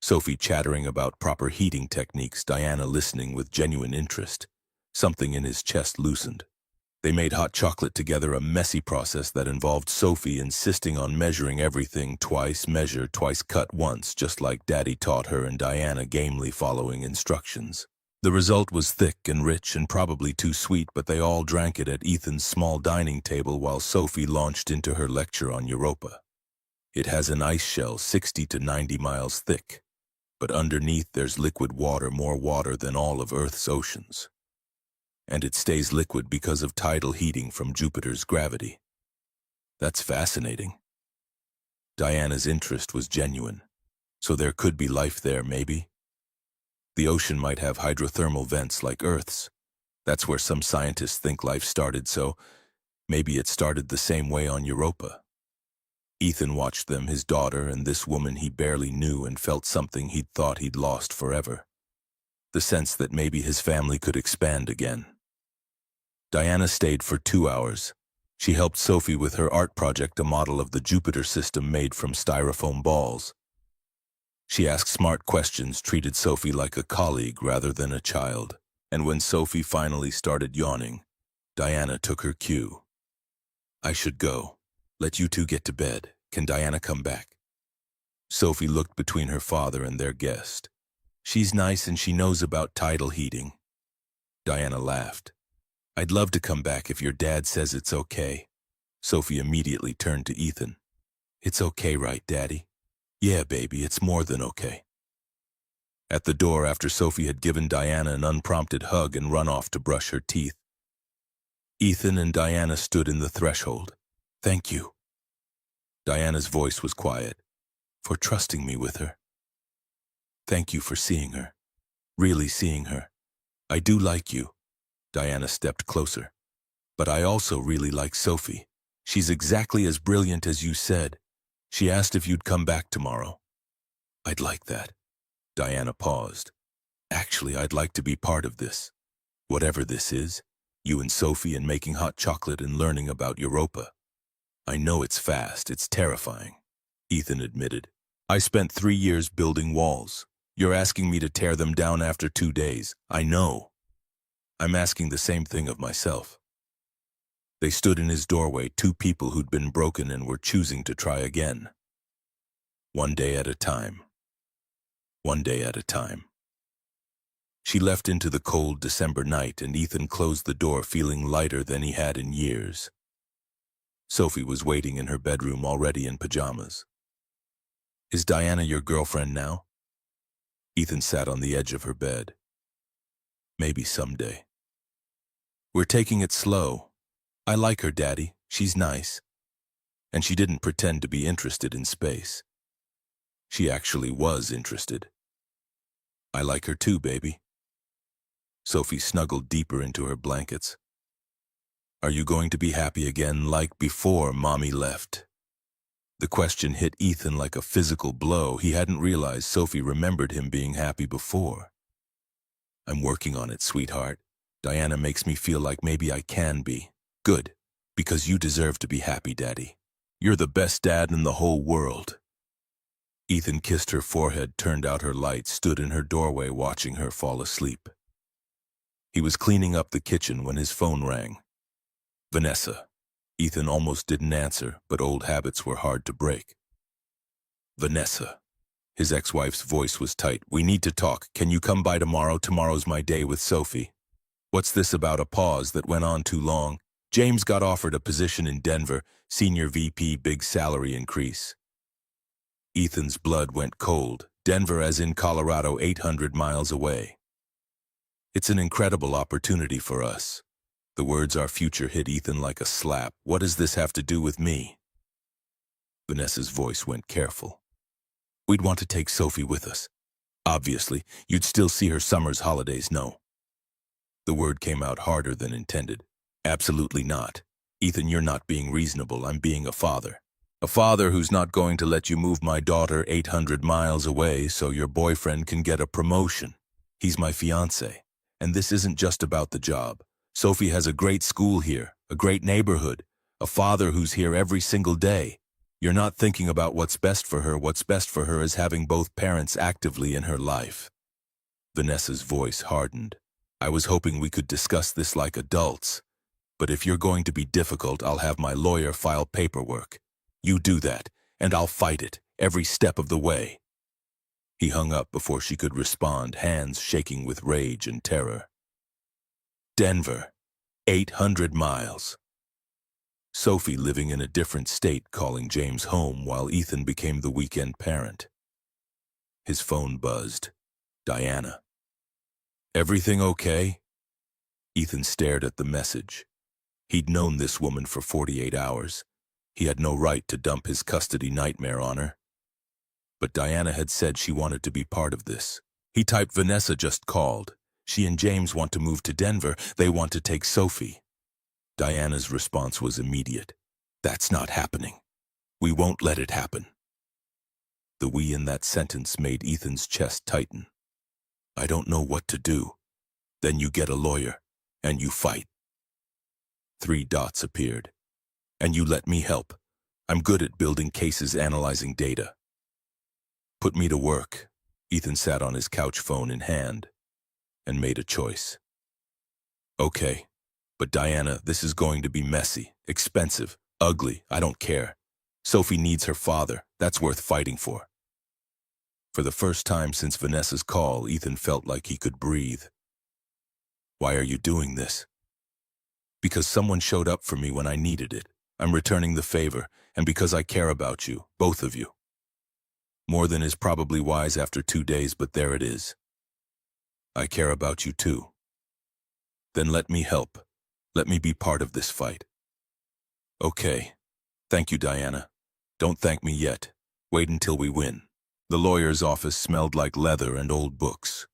Sophie chattering about proper heating techniques, Diana listening with genuine interest. Something in his chest loosened. They made hot chocolate together, a messy process that involved Sophie insisting on measuring everything twice, measure, twice cut once, just like Daddy taught her, and Diana gamely following instructions. The result was thick and rich and probably too sweet, but they all drank it at Ethan's small dining table while Sophie launched into her lecture on Europa. It has an ice shell 60 to 90 miles thick, but underneath there's liquid water, more water than all of Earth's oceans. And it stays liquid because of tidal heating from Jupiter's gravity. That's fascinating. Diana's interest was genuine. So there could be life there, maybe? The ocean might have hydrothermal vents like Earth's. That's where some scientists think life started, so maybe it started the same way on Europa. Ethan watched them, his daughter and this woman he barely knew, and felt something he'd thought he'd lost forever. The sense that maybe his family could expand again. Diana stayed for 2 hours. She helped Sophie with her art project, a model of the Jupiter system made from styrofoam balls. She asked smart questions, treated Sophie like a colleague rather than a child. And when Sophie finally started yawning, Diana took her cue. I should go. Let you two get to bed. Can Diana come back? Sophie looked between her father and their guest. She's nice and she knows about tidal heating. Diana laughed. I'd love to come back if your dad says it's okay. Sophie immediately turned to Ethan. It's okay, right, Daddy? Yeah, baby, it's more than okay. At the door after Sophie had given Diana an unprompted hug and run off to brush her teeth. Ethan and Diana stood in the threshold. "Thank you." Diana's voice was quiet. "For trusting me with her. Thank you for seeing her. Really seeing her. I do like you." Diana stepped closer. "But I also really like Sophie. She's exactly as brilliant as you said. She asked if you'd come back tomorrow." "I'd like that." Diana paused. "Actually, I'd like to be part of this. Whatever this is, you and Sophie and making hot chocolate and learning about Europa. I know it's fast, it's terrifying," Ethan admitted. "I spent 3 years building walls. You're asking me to tear them down after 2 days. I know. I'm asking the same thing of myself." They stood in his doorway, two people who'd been broken and were choosing to try again. One day at a time. One day at a time. She left into the cold December night, and Ethan closed the door feeling lighter than he had in years. Sophie was waiting in her bedroom, already in pajamas. "Is Diana your girlfriend now?" Ethan sat on the edge of her bed. "Maybe someday. We're taking it slow. I like her, Daddy. She's nice." And she didn't pretend to be interested in space. She actually was interested. "I like her too, baby." Sophie snuggled deeper into her blankets. "Are you going to be happy again like before Mommy left?" The question hit Ethan like a physical blow. He hadn't realized Sophie remembered him being happy before. "I'm working on it, sweetheart. Diana makes me feel like maybe I can be. Good, because you deserve to be happy, Daddy. You're the best dad in the whole world." Ethan kissed her forehead, turned out her light, stood in her doorway watching her fall asleep. He was cleaning up the kitchen when his phone rang. "Vanessa." Ethan almost didn't answer, but old habits were hard to break. "Vanessa." His ex-wife's voice was tight. "We need to talk. Can you come by tomorrow? Tomorrow's my day with Sophie." What's this about a pause that went on too long? James got offered a position in Denver, senior VP, big salary increase. Ethan's blood went cold. Denver as in Colorado, 800 miles away. "It's an incredible opportunity for us." The words "our future" hit Ethan like a slap. "What does this have to do with me?" Vanessa's voice went careful. "We'd want to take Sophie with us. Obviously, you'd still see her summer's holidays, no?" The word came out harder than intended. "Absolutely not. Ethan, you're not being reasonable. I'm being a father. A father who's not going to let you move my daughter 800 miles away so your boyfriend can get a promotion. He's my fiancé. And this isn't just about the job. Sophie has a great school here, a great neighborhood, a father who's here every single day. You're not thinking about what's best for her. What's best for her is having both parents actively in her life." Vanessa's voice hardened. "I was hoping we could discuss this like adults. But if you're going to be difficult, I'll have my lawyer file paperwork. You do that, and I'll fight it, every step of the way." He hung up before she could respond, hands shaking with rage and terror. Denver, 800 miles. Sophie living in a different state, calling James home while Ethan became the weekend parent. His phone buzzed. "Diana." "Everything okay?" Ethan stared at the message. He'd known this woman for 48 hours. He had no right to dump his custody nightmare on her. But Diana had said she wanted to be part of this. He typed, "Vanessa just called. She and James want to move to Denver. They want to take Sophie." Diana's response was immediate. "That's not happening. We won't let it happen." The "we" in that sentence made Ethan's chest tighten. "I don't know what to do." "Then you get a lawyer, and you fight." 3 dots appeared. "And you let me help. I'm good at building cases, analyzing data." "Put me to work." Ethan sat on his couch, phone in hand, and made a choice. "Okay, but Diana, this is going to be messy, expensive, ugly. I don't care. Sophie needs her father. That's worth fighting for." For the first time since Vanessa's call, Ethan felt like he could breathe. "Why are you doing this?" "Because someone showed up for me when I needed it. I'm returning the favor, and because I care about you, both of you. More than is probably wise after 2 days, but there it is. I care about you too. Then let me help. Let me be part of this fight. Okay. Thank you, Diana. Don't thank me yet. Wait until we win. The lawyer's office smelled like leather and old books.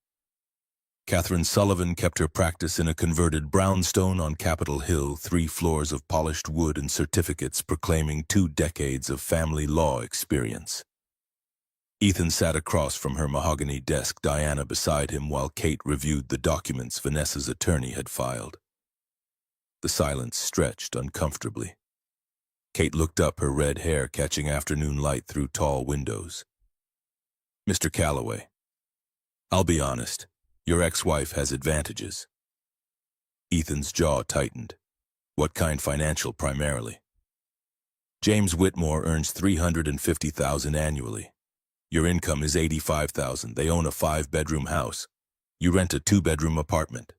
Catherine Sullivan kept her practice in a converted brownstone on Capitol Hill, 3 floors of polished wood and certificates proclaiming 2 decades of family law experience. Ethan sat across from her mahogany desk, Diana beside him, while Kate reviewed the documents Vanessa's attorney had filed. The silence stretched uncomfortably. Kate looked up, her red hair catching afternoon light through tall windows. Mr. Calloway, I'll be honest. Your ex-wife has advantages. Ethan's jaw tightened. What kind? Financial, primarily. James Whitmore earns $350,000 annually. Your income is $85,000. They own a 5-bedroom house. You rent a 2-bedroom apartment.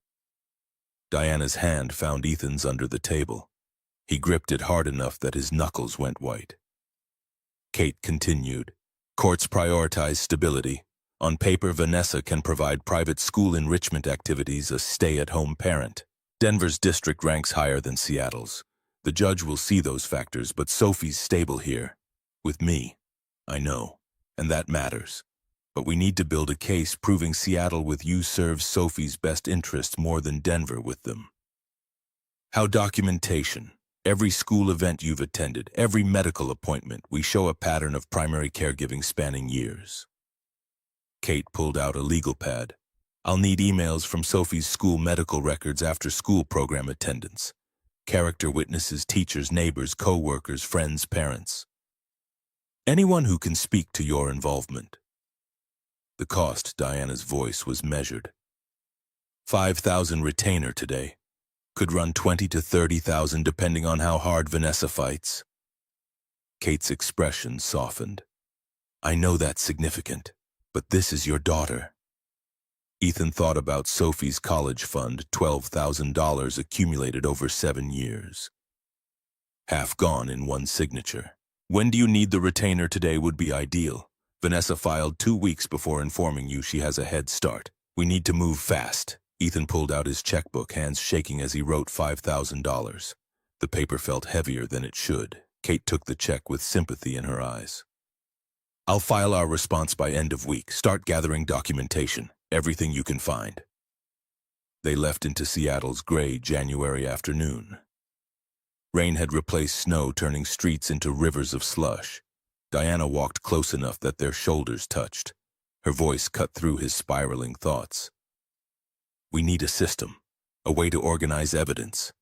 Diana's hand found Ethan's under the table. He gripped it hard enough that his knuckles went white. Kate continued. Courts prioritize stability. On paper, Vanessa can provide private school enrichment activities, a stay-at-home parent. Denver's district ranks higher than Seattle's. The judge will see those factors, but Sophie's stable here. With me. I know. And that matters. But we need to build a case proving Seattle with you serves Sophie's best interests more than Denver with them. How? Documentation. Every school event you've attended, every medical appointment, we show a pattern of primary caregiving spanning years. Kate pulled out a legal pad. I'll need emails from Sophie's school medical records, after school program attendance. Character witnesses, teachers, neighbors, co-workers, friends, parents. Anyone who can speak to your involvement. The cost, Diana's voice was measured. $5,000 retainer today. Could run $20,000 to $30,000 depending on how hard Vanessa fights. Kate's expression softened. I know that's significant, but this is your daughter. Ethan thought about Sophie's college fund, $12,000 accumulated over 7 years. Half gone in one signature. When do you need the retainer? Today would be ideal. Vanessa filed 2 weeks before informing you she has a head start. We need to move fast. Ethan pulled out his checkbook, hands shaking as he wrote $5,000. The paper felt heavier than it should. Kate took the check with sympathy in her eyes. I'll file our response by end of week. Start gathering documentation. Everything you can find. They left into Seattle's gray January afternoon. Rain had replaced snow, turning streets into rivers of slush. Diana walked close enough that their shoulders touched. Her voice cut through his spiraling thoughts. We need a system, a way to organize evidence.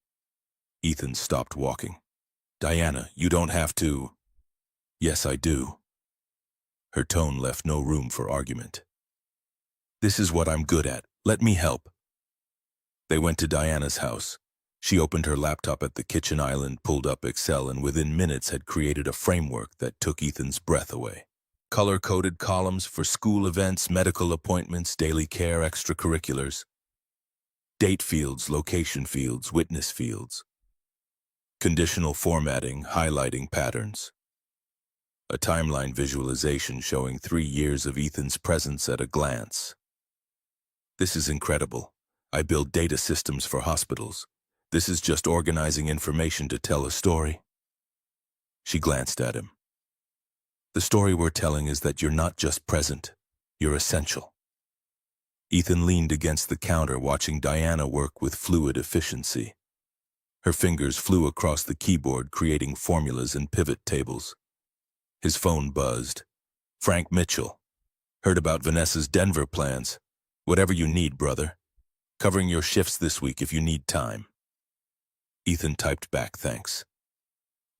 Ethan stopped walking. Diana, you don't have to. Yes, I do. Her tone left no room for argument. This is what I'm good at. Let me help. They went to Diana's house. She opened her laptop at the kitchen island, pulled up Excel, and within minutes had created a framework that took Ethan's breath away. Color-coded columns for school events, medical appointments, daily care, extracurriculars. Date fields, location fields, witness fields. Conditional formatting, highlighting patterns. A timeline visualization showing 3 years of Ethan's presence at a glance. This is incredible. I build data systems for hospitals. This is just organizing information to tell a story. She glanced at him. The story we're telling is that you're not just present, you're essential. Ethan leaned against the counter, watching Diana work with fluid efficiency. Her fingers flew across the keyboard, creating formulas and pivot tables. His phone buzzed. Frank Mitchell. Heard about Vanessa's Denver plans. Whatever you need, brother. Covering your shifts this week if you need time. Ethan typed back, thanks.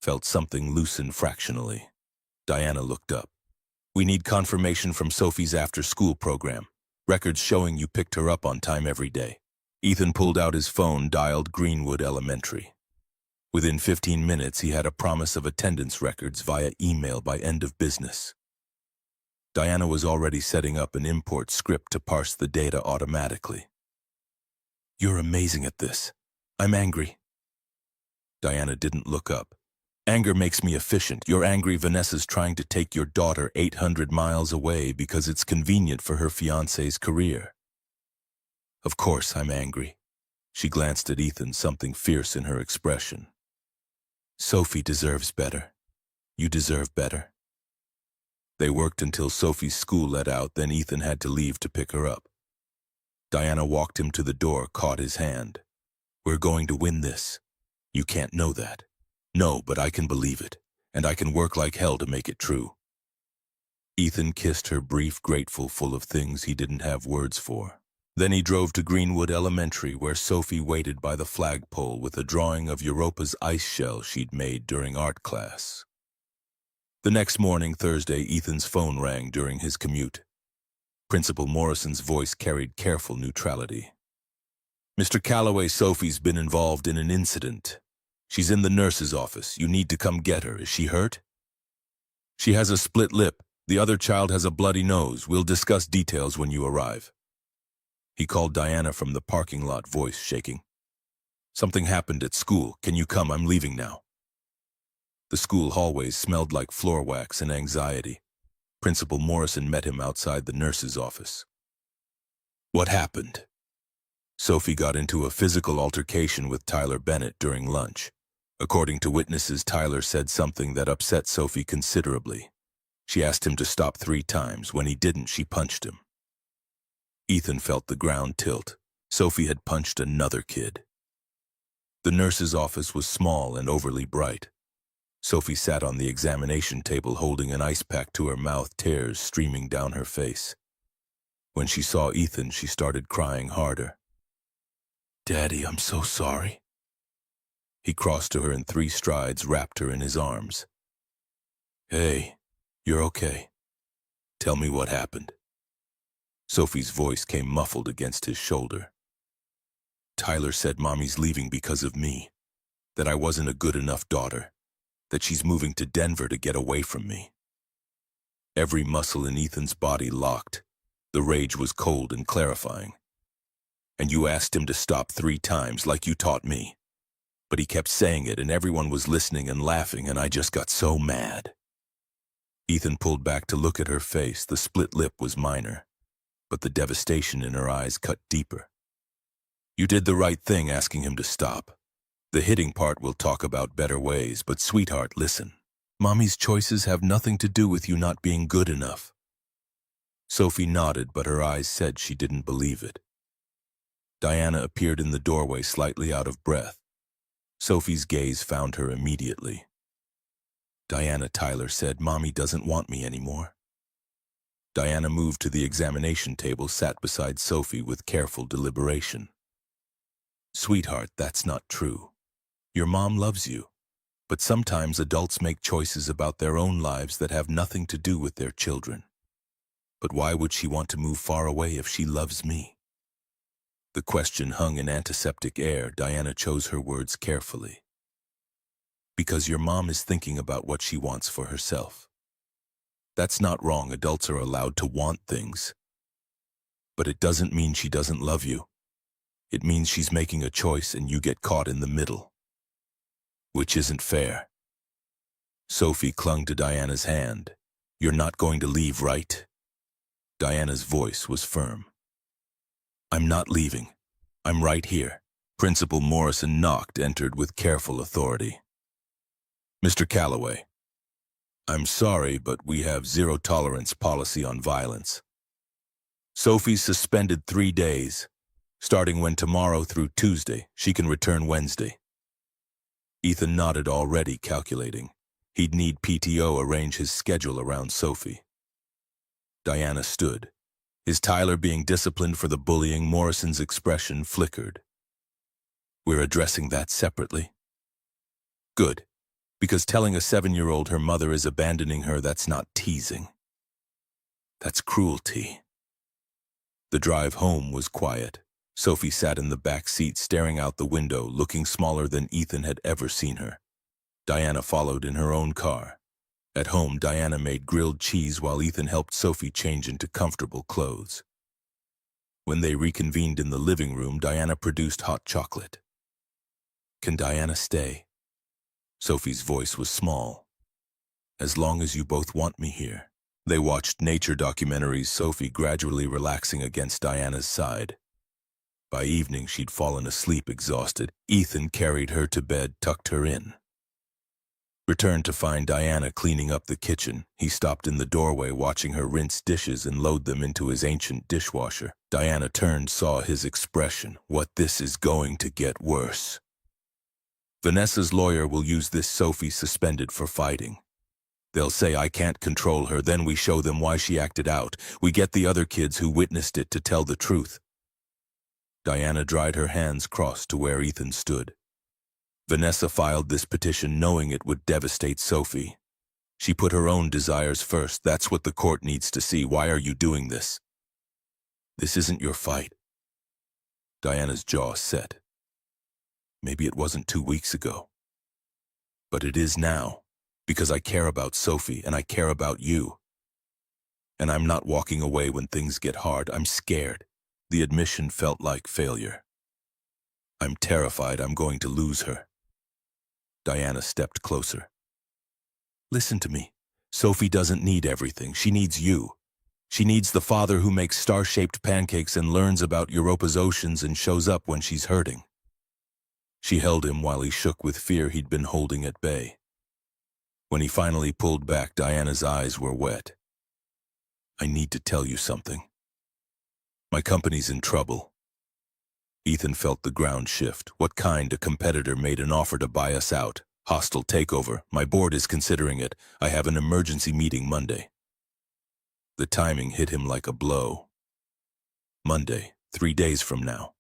Felt something loosen fractionally. Diana looked up. We need confirmation from Sophie's after-school program. Records showing you picked her up on time every day. Ethan pulled out his phone, dialed Greenwood Elementary. Within 15 minutes, he had a promise of attendance records via email by end of business. Diana was already setting up an import script to parse the data automatically. You're amazing at this. I'm angry. Diana didn't look up. Anger makes me efficient. You're angry Vanessa's trying to take your daughter 800 miles away because it's convenient for her fiancé's career. Of course I'm angry. She glanced at Ethan, something fierce in her expression. Sophie deserves better. You deserve better. They worked until Sophie's school let out, then Ethan had to leave to pick her up. Diana walked him to the door, caught his hand. We're going to win this. You can't know that. No, but I can believe it, and I can work like hell to make it true. Ethan kissed her, brief, grateful, full of things he didn't have words for. Then he drove to Greenwood Elementary, where Sophie waited by the flagpole with a drawing of Europa's ice shell she'd made during art class. The next morning, Thursday, Ethan's phone rang during his commute. Principal Morrison's voice carried careful neutrality. Mr. Calloway, Sophie's been involved in an incident. She's in the nurse's office. You need to come get her. Is she hurt? She has a split lip. The other child has a bloody nose. We'll discuss details when you arrive. He called Diana from the parking lot, voice shaking. Something happened at school. Can you come? I'm leaving now. The school hallways smelled like floor wax and anxiety. Principal Morrison met him outside the nurse's office. What happened? Sophie got into a physical altercation with Tyler Bennett during lunch. According to witnesses, Tyler said something that upset Sophie considerably. She asked him to stop 3 times. When he didn't, she punched him. Ethan felt the ground tilt. Sophie had punched another kid. The nurse's office was small and overly bright. Sophie sat on the examination table holding an ice pack to her mouth, tears streaming down her face. When she saw Ethan, she started crying harder. Daddy, I'm so sorry. He crossed to her in 3 strides, wrapped her in his arms. Hey, you're okay. Tell me what happened. Sophie's voice came muffled against his shoulder. Tyler said Mommy's leaving because of me, that I wasn't a good enough daughter, that she's moving to Denver to get away from me. Every muscle in Ethan's body locked. The rage was cold and clarifying. And you asked him to stop 3 times like you taught me. But he kept saying it and everyone was listening and laughing and I just got so mad. Ethan pulled back to look at her face. The split lip was minor, but the devastation in her eyes cut deeper. You did the right thing asking him to stop. The hitting part we'll talk about better ways, but sweetheart, listen. Mommy's choices have nothing to do with you not being good enough. Sophie nodded, but her eyes said she didn't believe it. Diana appeared in the doorway, slightly out of breath. Sophie's gaze found her immediately. Diana, Tyler said, Mommy doesn't want me anymore. Diana moved to the examination table, sat beside Sophie with careful deliberation. Sweetheart, that's not true. Your mom loves you, but sometimes adults make choices about their own lives that have nothing to do with their children. But why would she want to move far away if she loves me? The question hung in antiseptic air. Diana chose her words carefully. Because your mom is thinking about what she wants for herself. That's not wrong. Adults are allowed to want things. But it doesn't mean she doesn't love you. It means she's making a choice and you get caught in the middle. Which isn't fair. Sophie clung to Diana's hand. You're not going to leave, right? Diana's voice was firm. I'm not leaving. I'm right here. Principal Morrison knocked, entered with careful authority. Mr. Calloway, I'm sorry, but we have zero-tolerance policy on violence. Sophie's suspended 3 days. Starting when tomorrow through Tuesday, she can return Wednesday. Ethan nodded, already calculating. He'd need PTO arrange his schedule around Sophie. Diana stood. Is Tyler being disciplined for the bullying? Morrison's expression flickered. We're addressing that separately. Good, because telling a 7-year-old her mother is abandoning her, that's not teasing. That's cruelty. The drive home was quiet. Sophie sat in the back seat, staring out the window, looking smaller than Ethan had ever seen her. Diana followed in her own car. At home, Diana made grilled cheese while Ethan helped Sophie change into comfortable clothes. When they reconvened in the living room, Diana produced hot chocolate. Can Diana stay? Sophie's voice was small. As long as you both want me here. They watched nature documentaries, Sophie gradually relaxing against Diana's side. By evening, she'd fallen asleep exhausted. Ethan carried her to bed, tucked her in. Returned to find Diana cleaning up the kitchen. He stopped in the doorway, watching her rinse dishes and load them into his ancient dishwasher. Diana turned, saw his expression. What, this is going to get worse. Vanessa's lawyer will use this Sophie suspended for fighting. They'll say I can't control her, then we show them why she acted out. We get the other kids who witnessed it to tell the truth. Diana dried her hands, crossed to where Ethan stood. Vanessa filed this petition knowing it would devastate Sophie. She put her own desires first. That's what the court needs to see. Why are you doing this? This isn't your fight. Diana's jaw set. Maybe it wasn't 2 weeks ago. But it is now, because I care about Sophie and I care about you. And I'm not walking away when things get hard. I'm scared. The admission felt like failure. I'm terrified I'm going to lose her. Diana stepped closer. Listen to me. Sophie doesn't need everything. She needs you. She needs the father who makes star-shaped pancakes and learns about Europa's oceans and shows up when she's hurting. She held him while he shook with fear he'd been holding at bay. When he finally pulled back, Diana's eyes were wet. I need to tell you something. My company's in trouble. Ethan felt the ground shift. What kind? A competitor made an offer to buy us out. Hostile takeover. My board is considering it. I have an emergency meeting Monday. The timing hit him like a blow. Monday, 3 days from now.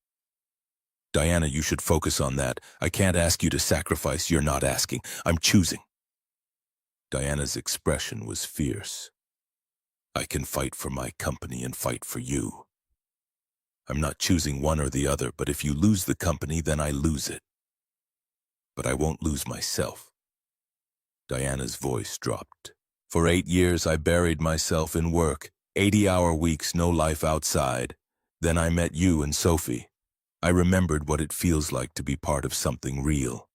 Diana, you should focus on that. I can't ask you to sacrifice. You're not asking. I'm choosing. Diana's expression was fierce. I can fight for my company and fight for you. I'm not choosing one or the other, but if you lose the company, then I lose it. But I won't lose myself. Diana's voice dropped. For 8 years, I buried myself in work, 80-hour weeks, no life outside. Then I met you and Sophie. I remembered what it feels like to be part of something real.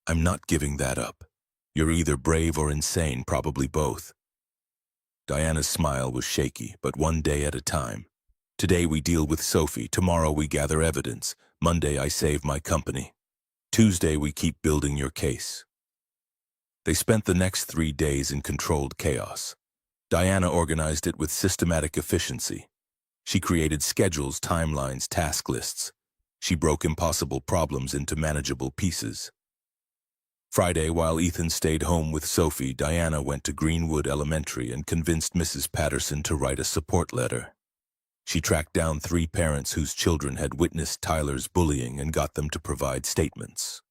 I'm not giving that up. You're either brave or insane, probably both. Diana's smile was shaky, but one day at a time. Today we deal with Sophie, tomorrow we gather evidence, Monday I save my company. Tuesday we keep building your case. They spent the next 3 days in controlled chaos. Diana organized it with systematic efficiency. She created schedules, timelines, task lists. She broke impossible problems into manageable pieces. Friday, while Ethan stayed home with Sophie, Diana went to Greenwood Elementary and convinced Mrs. Patterson to write a support letter. She tracked down 3 parents whose children had witnessed Tyler's bullying and got them to provide statements.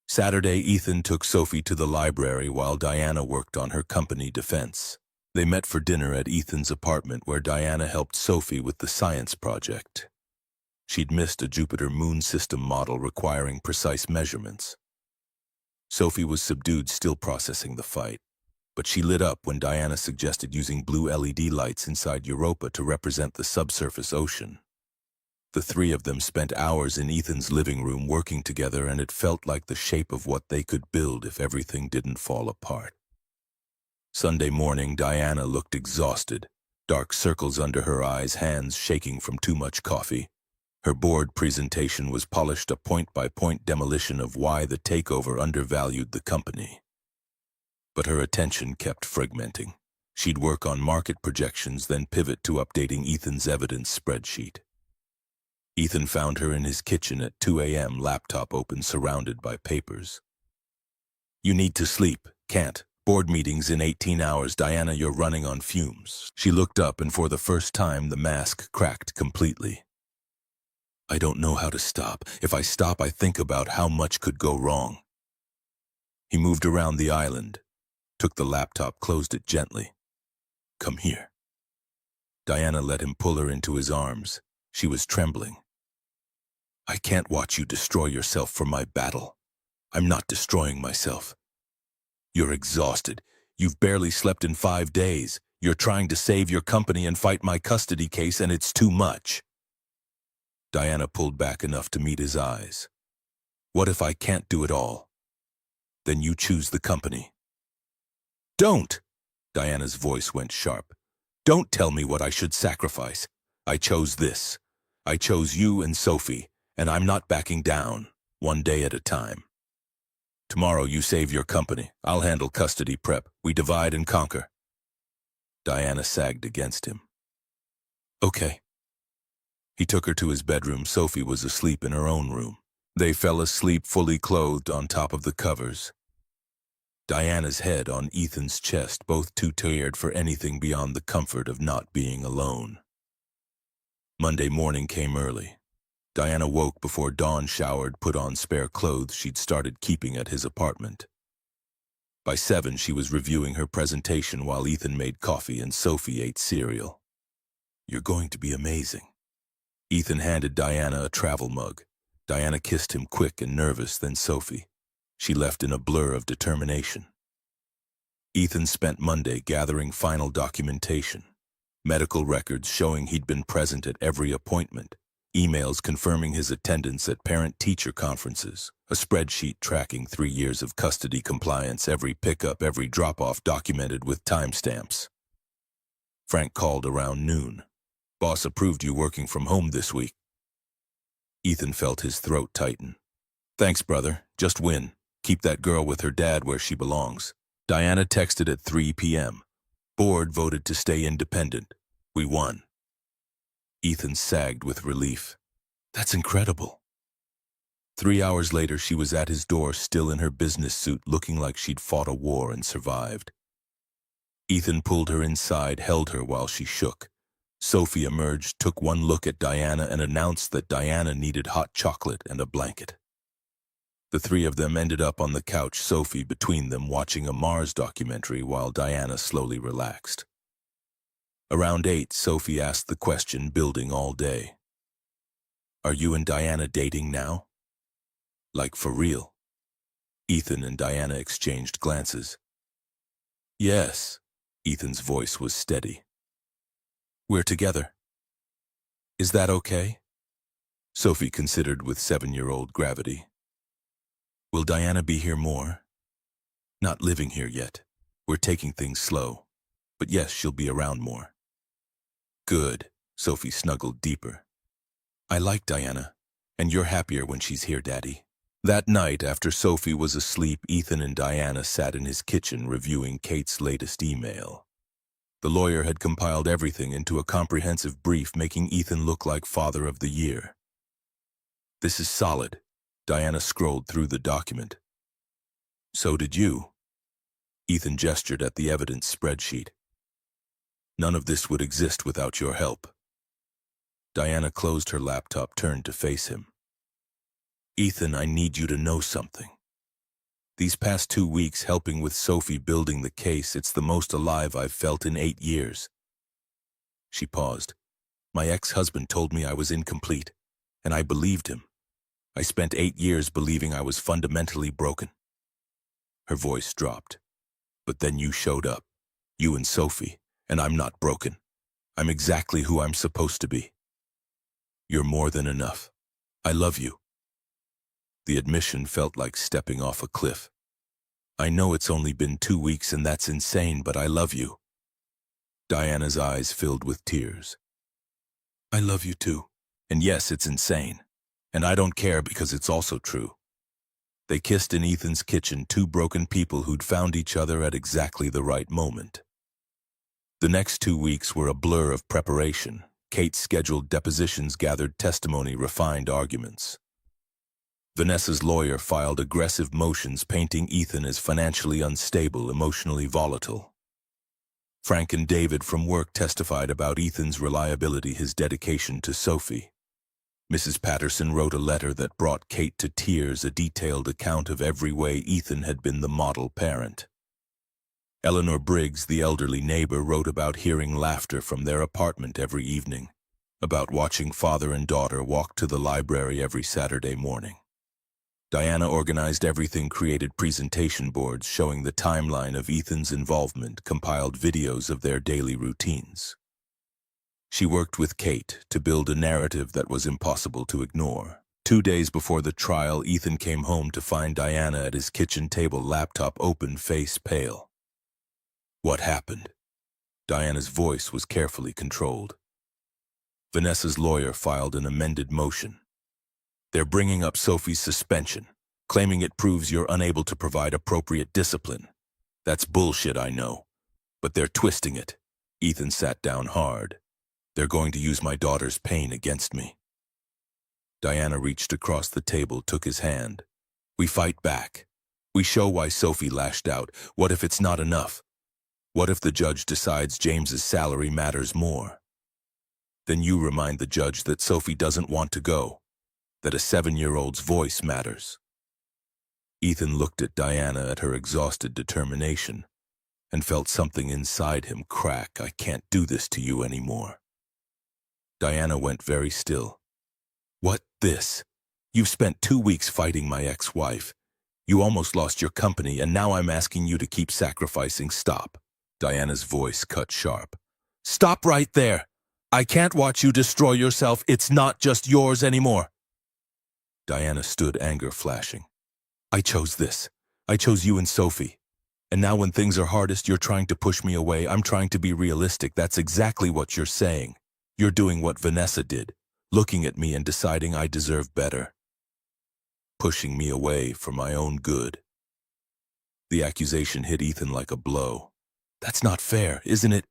Saturday, Ethan took Sophie to the library while Diana worked on her company defense. They met for dinner at Ethan's apartment where Diana helped Sophie with the science project. She'd missed a Jupiter moon system model requiring precise measurements. Sophie was subdued, still processing the fight. But she lit up when Diana suggested using blue LED lights inside Europa to represent the subsurface ocean. The 3 of them spent hours in Ethan's living room working together, and it felt like the shape of what they could build if everything didn't fall apart. Sunday morning, Diana looked exhausted, dark circles under her eyes, hands shaking from too much coffee. Her board presentation was polished, a point-by-point demolition of why the takeover undervalued the company. But her attention kept fragmenting. She'd work on market projections, then pivot to updating Ethan's evidence spreadsheet. Ethan found her in his kitchen at 2 a.m., laptop open, surrounded by papers. You need to sleep. Can't. Board meetings in 18 hours. Diana, you're running on fumes. She looked up, and for the first time, the mask cracked completely. I don't know how to stop. If I stop, I think about how much could go wrong. He moved around the island. Took the laptop, closed it gently. Come here. Diana let him pull her into his arms. She was trembling. I can't watch you destroy yourself for my battle. I'm not destroying myself. You're exhausted. You've barely slept in 5 days. You're trying to save your company and fight my custody case, and it's too much. Diana pulled back enough to meet his eyes. What if I can't do it all? Then you choose the company. Don't! Diana's voice went sharp. Don't tell me what I should sacrifice. I chose this. I chose you and Sophie, and I'm not backing down, one day at a time. Tomorrow you save your company. I'll handle custody prep. We divide and conquer. Diana sagged against him. Okay. He took her to his bedroom. Sophie was asleep in her own room. They fell asleep fully clothed on top of the covers. Diana's head on Ethan's chest, both too tired for anything beyond the comfort of not being alone. Monday morning came early. Diana woke before dawn, showered, put on spare clothes she'd started keeping at his apartment. By 7, she was reviewing her presentation while Ethan made coffee and Sophie ate cereal. You're going to be amazing. Ethan handed Diana a travel mug. Diana kissed him, quick and nervous, then Sophie. She left in a blur of determination. Ethan spent Monday gathering final documentation, medical records showing he'd been present at every appointment, emails confirming his attendance at parent-teacher conferences, a spreadsheet tracking 3 years of custody compliance, every pickup, every drop-off documented with timestamps. Frank called around noon. Boss approved you working from home this week. Ethan felt his throat tighten. Thanks, brother. Just win. Keep that girl with her dad where she belongs. Diana texted at 3 p.m. Board voted to stay independent. We won. Ethan sagged with relief. That's incredible. 3 hours later, she was at his door, still in her business suit, looking like she'd fought a war and survived. Ethan pulled her inside, held her while she shook. Sophie emerged, took one look at Diana, and announced that Diana needed hot chocolate and a blanket. The 3 of them ended up on the couch, Sophie between them, watching a Mars documentary while Diana slowly relaxed. Around 8, Sophie asked the question, building all day. Are you and Diana dating now? Like for real? Ethan and Diana exchanged glances. Yes. Ethan's voice was steady. We're together. Is that okay? Sophie considered with 7-year-old gravity. Will Diana be here more? Not living here yet. We're taking things slow. But yes, she'll be around more. Good. Sophie snuggled deeper. I like Diana, and you're happier when she's here, Daddy. That night, after Sophie was asleep, Ethan and Diana sat in his kitchen reviewing Kate's latest email. The lawyer had compiled everything into a comprehensive brief, making Ethan look like Father of the Year. This is solid. Diana scrolled through the document. So did you. Ethan gestured at the evidence spreadsheet. None of this would exist without your help. Diana closed her laptop, turned to face him. Ethan, I need you to know something. These past 2 weeks helping with Sophie building the case, it's the most alive I've felt in 8 years. She paused. My ex-husband told me I was incomplete, and I believed him. I spent 8 years believing I was fundamentally broken. Her voice dropped. But then you showed up, you and Sophie, and I'm not broken. I'm exactly who I'm supposed to be. You're more than enough. I love you. The admission felt like stepping off a cliff. I know it's only been 2 weeks and that's insane, but I love you. Diana's eyes filled with tears. I love you too. And yes, it's insane. And I don't care because it's also true. They kissed in Ethan's kitchen, 2 broken people who'd found each other at exactly the right moment. The next 2 weeks were a blur of preparation. Kate scheduled depositions, gathered testimony, refined arguments. Vanessa's lawyer filed aggressive motions painting Ethan as financially unstable, emotionally volatile. Frank and David from work testified about Ethan's reliability, his dedication to Sophie. Mrs. Patterson wrote a letter that brought Kate to tears, a detailed account of every way Ethan had been the model parent. Eleanor Briggs, the elderly neighbor, wrote about hearing laughter from their apartment every evening, about watching father and daughter walk to the library every Saturday morning. Diana organized everything, created presentation boards showing the timeline of Ethan's involvement, compiled videos of their daily routines. She worked with Kate to build a narrative that was impossible to ignore. 2 days before the trial, Ethan came home to find Diana at his kitchen table, laptop open, face pale. What happened? Diana's voice was carefully controlled. Vanessa's lawyer filed an amended motion. They're bringing up Sophie's suspension, claiming it proves you're unable to provide appropriate discipline. That's bullshit, I know, but they're twisting it. Ethan sat down hard. They're going to use my daughter's pain against me. Diana reached across the table, took his hand. We fight back. We show why Sophie lashed out. What if it's not enough? What if the judge decides James's salary matters more? Then you remind the judge that Sophie doesn't want to go, that a 7-year-old's voice matters. Ethan looked at Diana, at her exhausted determination, and felt something inside him crack. I can't do this to you anymore. Diana went very still. What, this? You've spent 2 weeks fighting my ex-wife. You almost lost your company, and now I'm asking you to keep sacrificing. Stop. Diana's voice cut sharp. Stop right there. I can't watch you destroy yourself. It's not just yours anymore. Diana stood, anger flashing. I chose this. I chose you and Sophie. And now when things are hardest, you're trying to push me away. I'm trying to be realistic. That's exactly what you're saying. You're doing what Vanessa did, looking at me and deciding I deserve better. Pushing me away for my own good. The accusation hit Ethan like a blow. That's not fair, isn't it?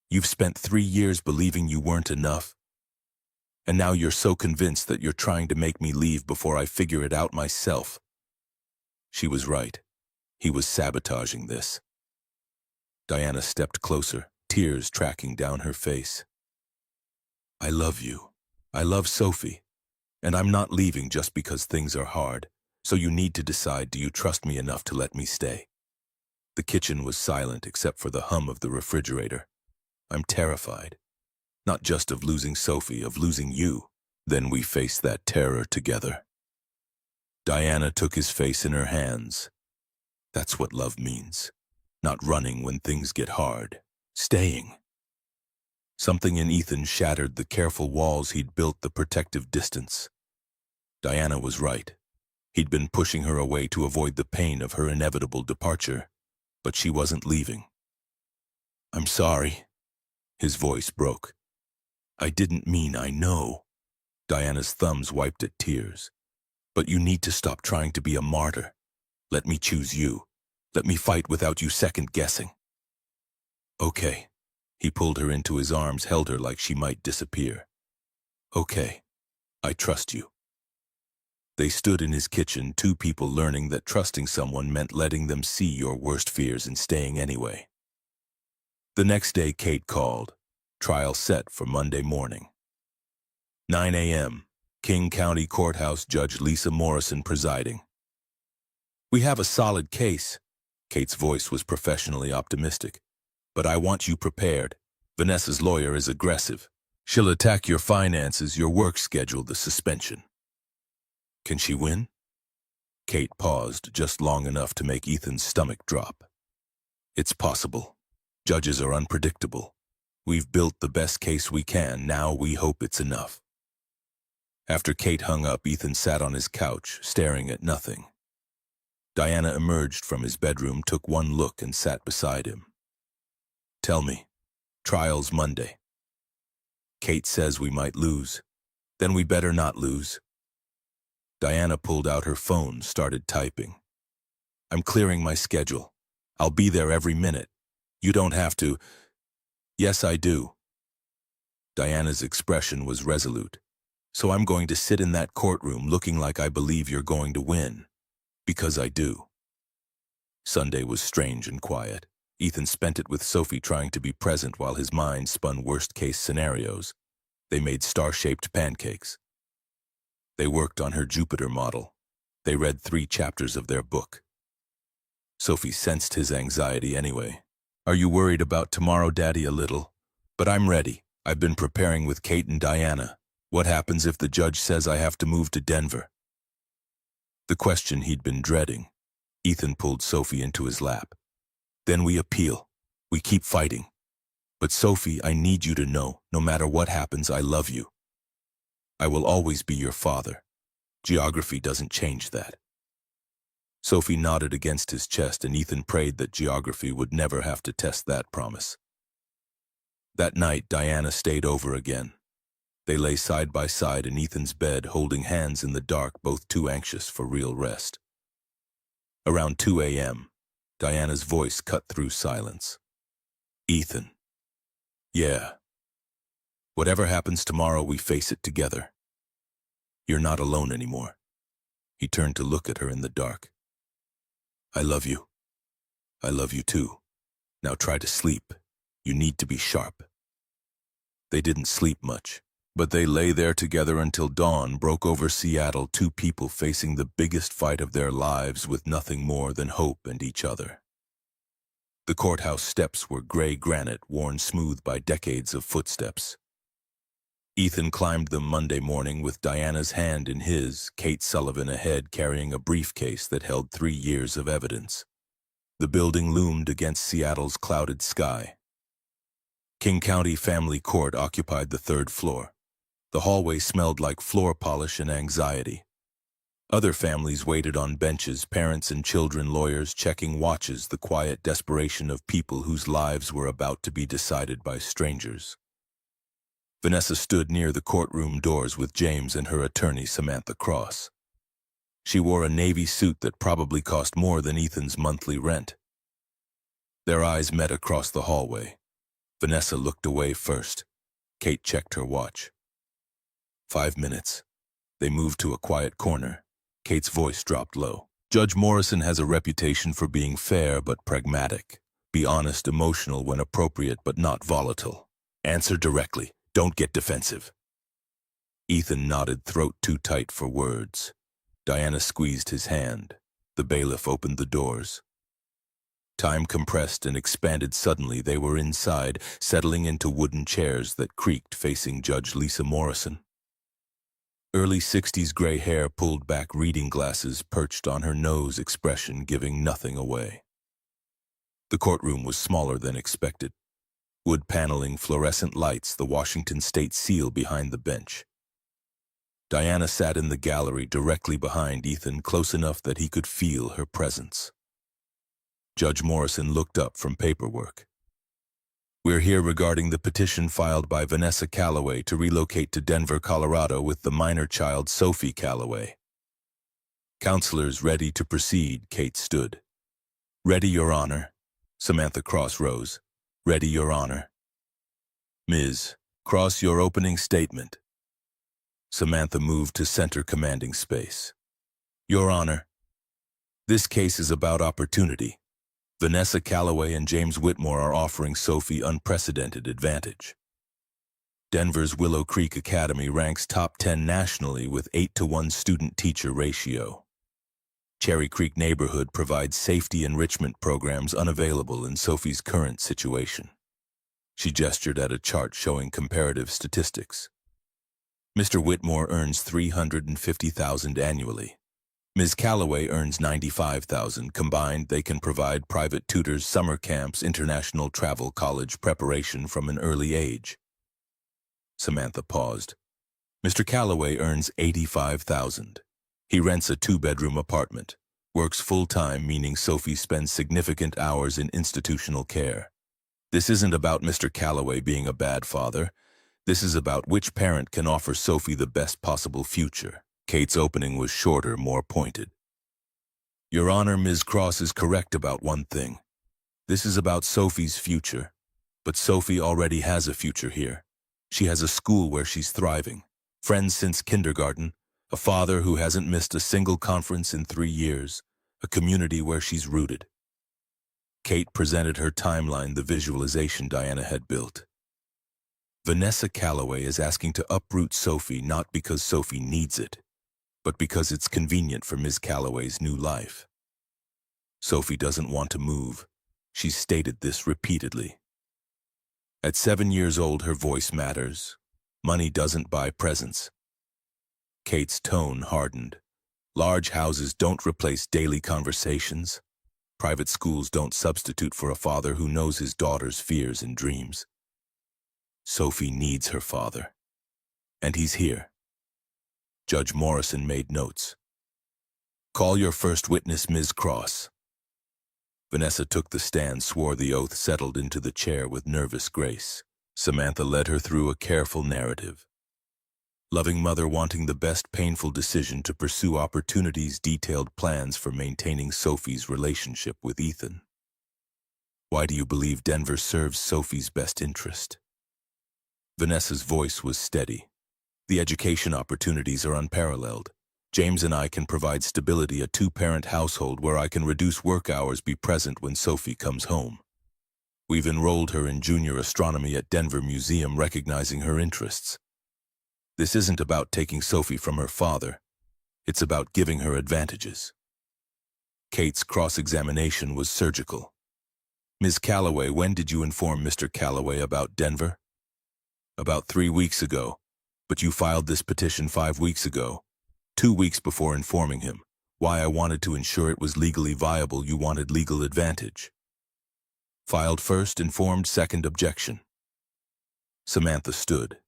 You've spent 3 years believing you weren't enough. And now you're so convinced that you're trying to make me leave before I figure it out myself. She was right. He was sabotaging this. Diana stepped closer, tears tracking down her face. I love you. I love Sophie. And I'm not leaving just because things are hard. So you need to decide, do you trust me enough to let me stay? The kitchen was silent except for the hum of the refrigerator. I'm terrified. Not just of losing Sophie, of losing you. Then we face that terror together. Diana took his face in her hands. That's what love means. Not running when things get hard. Staying. Something in Ethan shattered the careful walls he'd built, the protective distance. Diana was right. He'd been pushing her away to avoid the pain of her inevitable departure. But she wasn't leaving. I'm sorry. His voice broke. I didn't mean, I know. Diana's thumbs wiped at tears. But you need to stop trying to be a martyr. Let me choose you. Let me fight without you second-guessing. Okay. He pulled her into his arms, held her like she might disappear. Okay. I trust you. They stood in his kitchen, 2 people learning that trusting someone meant letting them see your worst fears and staying anyway. The next day, Kate called. Trial set for Monday morning. 9 a.m. King County Courthouse, Judge Lisa Morrison presiding. We have a solid case. Kate's voice was professionally optimistic. But I want you prepared. Vanessa's lawyer is aggressive. She'll attack your finances, your work schedule, the suspension. Can she win? Kate paused just long enough to make Ethan's stomach drop. It's possible. Judges are unpredictable. We've built the best case we can. Now we hope it's enough. After Kate hung up, Ethan sat on his couch, staring at nothing. Diana emerged from his bedroom, took one look, and sat beside him. Tell me, trial's Monday. Kate says we might lose. Then we better not lose. Diana pulled out her phone, started typing. I'm clearing my schedule. I'll be there every minute. You don't have to. Yes, I do. Diana's expression was resolute. So I'm going to sit in that courtroom looking like I believe you're going to win. Because I do. Sunday was strange and quiet. Ethan spent it with Sophie trying to be present while his mind spun worst-case scenarios. They made star-shaped pancakes. They worked on her Jupiter model. They read 3 chapters of their book. Sophie sensed his anxiety anyway. Are you worried about tomorrow, Daddy? A little. But I'm ready. I've been preparing with Kate and Diana. What happens if the judge says I have to move to Denver? The question he'd been dreading. Ethan pulled Sophie into his lap. Then we appeal. We keep fighting. But Sophie, I need you to know, no matter what happens, I love you. I will always be your father. Geography doesn't change that. Sophie nodded against his chest, and Ethan prayed that geography would never have to test that promise. That night, Diana stayed over again. They lay side by side in Ethan's bed, holding hands in the dark, both too anxious for real rest. Around 2 a.m., Diana's voice cut through silence. "Ethan. Yeah. Whatever happens tomorrow, we face it together. You're not alone anymore." He turned to look at her in the dark. "I love you. I love you too. Now try to sleep. You need to be sharp." They didn't sleep much, but they lay there together until dawn broke over Seattle, two people facing the biggest fight of their lives with nothing more than hope and each other. The courthouse steps were gray granite, worn smooth by decades of footsteps. Ethan climbed them Monday morning with Diana's hand in his, Kate Sullivan ahead carrying a briefcase that held 3 years of evidence. The building loomed against Seattle's clouded sky. King County Family Court occupied the 3rd floor. The hallway smelled like floor polish and anxiety. Other families waited on benches, parents and children, lawyers checking watches, the quiet desperation of people whose lives were about to be decided by strangers. Vanessa stood near the courtroom doors with James and her attorney, Samantha Cross. She wore a navy suit that probably cost more than Ethan's monthly rent. Their eyes met across the hallway. Vanessa looked away first. Kate checked her watch. 5 minutes. They moved to a quiet corner. Kate's voice dropped low. "Judge Morrison has a reputation for being fair but pragmatic. Be honest, emotional when appropriate, but not volatile. Answer directly. Don't get defensive." Ethan nodded, throat too tight for words. Diana squeezed his hand. The bailiff opened the doors. Time compressed and expanded suddenly. They were inside, settling into wooden chairs that creaked, facing Judge Lisa Morrison. Early 60s gray hair pulled back, reading glasses perched on her nose, expression giving nothing away. The courtroom was smaller than expected. Wood paneling, fluorescent lights, the Washington state seal behind the bench. Diana sat in the gallery directly behind Ethan, close enough that he could feel her presence. Judge Morrison looked up from paperwork. "We're here regarding the petition filed by Vanessa Calloway to relocate to Denver, Colorado with the minor child Sophie Calloway." "Counselors ready to proceed," Kate stood. "Ready, Your Honor." Samantha Cross rose. "Ready, Your Honor." "Ms. Cross, your opening statement." Samantha moved to center, commanding space. "Your Honor, this case is about opportunity. Vanessa Calloway and James Whitmore are offering Sophie unprecedented advantage. Denver's Willow Creek Academy ranks top 10 nationally with 8-to-1 student-teacher ratio. Cherry Creek neighborhood provides safety enrichment programs unavailable in Sophie's current situation. She gestured at a chart showing comparative statistics. Mr. Whitmore earns $350,000 annually. Ms. Calloway earns $95,000. Combined, they can provide private tutors, summer camps, international travel, college preparation from an early age. Samantha paused. Mr. Calloway earns $85,000. He rents a 2-bedroom apartment, works full-time, meaning Sophie spends significant hours in institutional care. This isn't about Mr. Calloway being a bad father. This is about which parent can offer Sophie the best possible future. Kate's opening was shorter, more pointed. "Your Honor, Ms. Cross is correct about one thing. This is about Sophie's future. But Sophie already has a future here. She has a school where she's thriving, friends since kindergarten, a father who hasn't missed a single conference in 3 years, a community where she's rooted." Kate presented her timeline, the visualization Diana had built. Vanessa Calloway is asking to uproot Sophie not because Sophie needs it, but because it's convenient for Ms. Calloway's new life. Sophie doesn't want to move. She's stated this repeatedly. At 7 years old, her voice matters. Money doesn't buy presents. Kate's tone hardened. Large houses don't replace daily conversations. Private schools don't substitute for a father who knows his daughter's fears and dreams. Sophie needs her father, and he's here. Judge Morrison made notes. "Call your first witness, Ms. Cross." Vanessa took the stand, swore the oath, settled into the chair with nervous grace. Samantha led her through a careful narrative. Loving mother wanting the best painful decision to pursue opportunities, detailed plans for maintaining Sophie's relationship with Ethan. Why do you believe Denver serves Sophie's best interest? Vanessa's voice was steady. The education opportunities are unparalleled. James and I can provide stability, a two-parent household where I can reduce work hours, be present when Sophie comes home. We've enrolled her in junior astronomy at Denver Museum, recognizing her interests. This isn't about taking Sophie from her father. It's about giving her advantages. Kate's cross-examination was surgical. Ms. Calloway, when did you inform Mr. Calloway about Denver? About 3 weeks ago, but you filed this petition 5 weeks ago. 2 weeks before informing him. Why? I wanted to ensure it was legally viable. You wanted legal advantage. Filed first, informed second, objection. Samantha stood.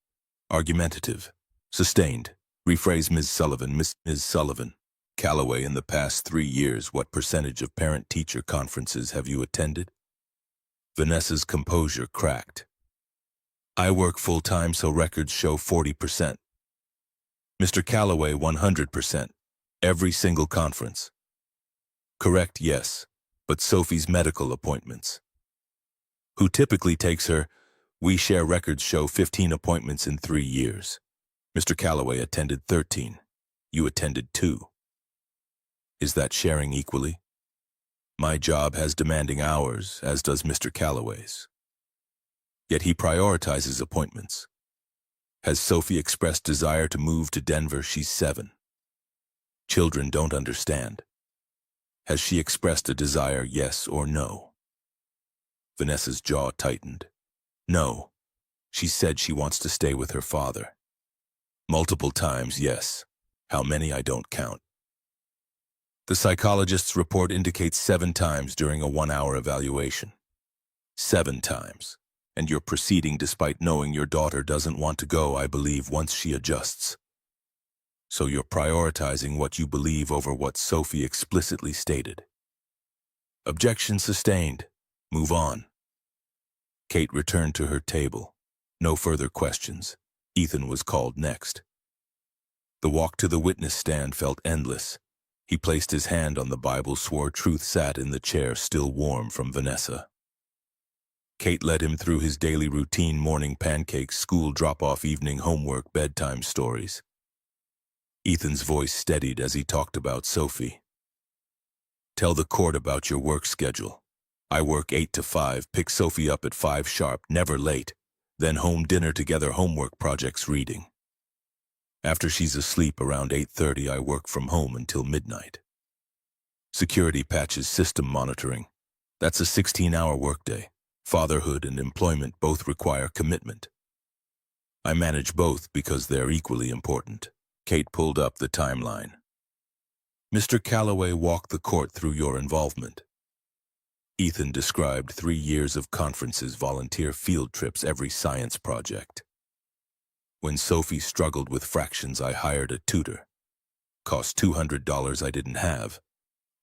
Argumentative. Sustained. Rephrase Ms. Sullivan. Ms. Sullivan. Calloway, in the past 3 years, what percentage of parent-teacher conferences have you attended? Vanessa's composure cracked. I work full-time, so records show 40%. Mr. Calloway, 100%. Every single conference. Correct, yes. But Sophie's medical appointments. Who typically takes her? We share, records show 15 appointments in 3 years. Mr. Calloway attended 13. You attended 2. Is that sharing equally? My job has demanding hours, as does Mr. Calloway's. Yet he prioritizes appointments. Has Sophie expressed desire to move to Denver? She's 7. Children don't understand. Has she expressed a desire, yes or no? Vanessa's jaw tightened. No. She said she wants to stay with her father. Multiple times, yes. How many, I don't count. The psychologist's report indicates 7 times during a 1-hour evaluation. 7 times. And you're proceeding despite knowing your daughter doesn't want to go, I believe, once she adjusts. So you're prioritizing what you believe over what Sophie explicitly stated. Objection sustained. Move on. Kate returned to her table. No further questions. Ethan was called next. The walk to the witness stand felt endless. He placed his hand on the Bible, swore truth, sat in the chair, still warm from Vanessa. Kate led him through his daily routine: morning pancakes, school drop-off, evening homework, bedtime stories. Ethan's voice steadied as he talked about Sophie. Tell the court about your work schedule. I work 8 to 5, pick Sophie up at 5 sharp, never late. Then home, dinner together, homework, projects, reading. After she's asleep around 8:30, I work from home until midnight. Security patches, system monitoring. That's a 16-hour workday. Fatherhood and employment both require commitment. I manage both because they're equally important. Kate pulled up the timeline. Mr. Calloway walked the court through your involvement. Ethan described 3 years of conferences, volunteer field trips, every science project. When Sophie struggled with fractions, I hired a tutor. Cost $200 I didn't have,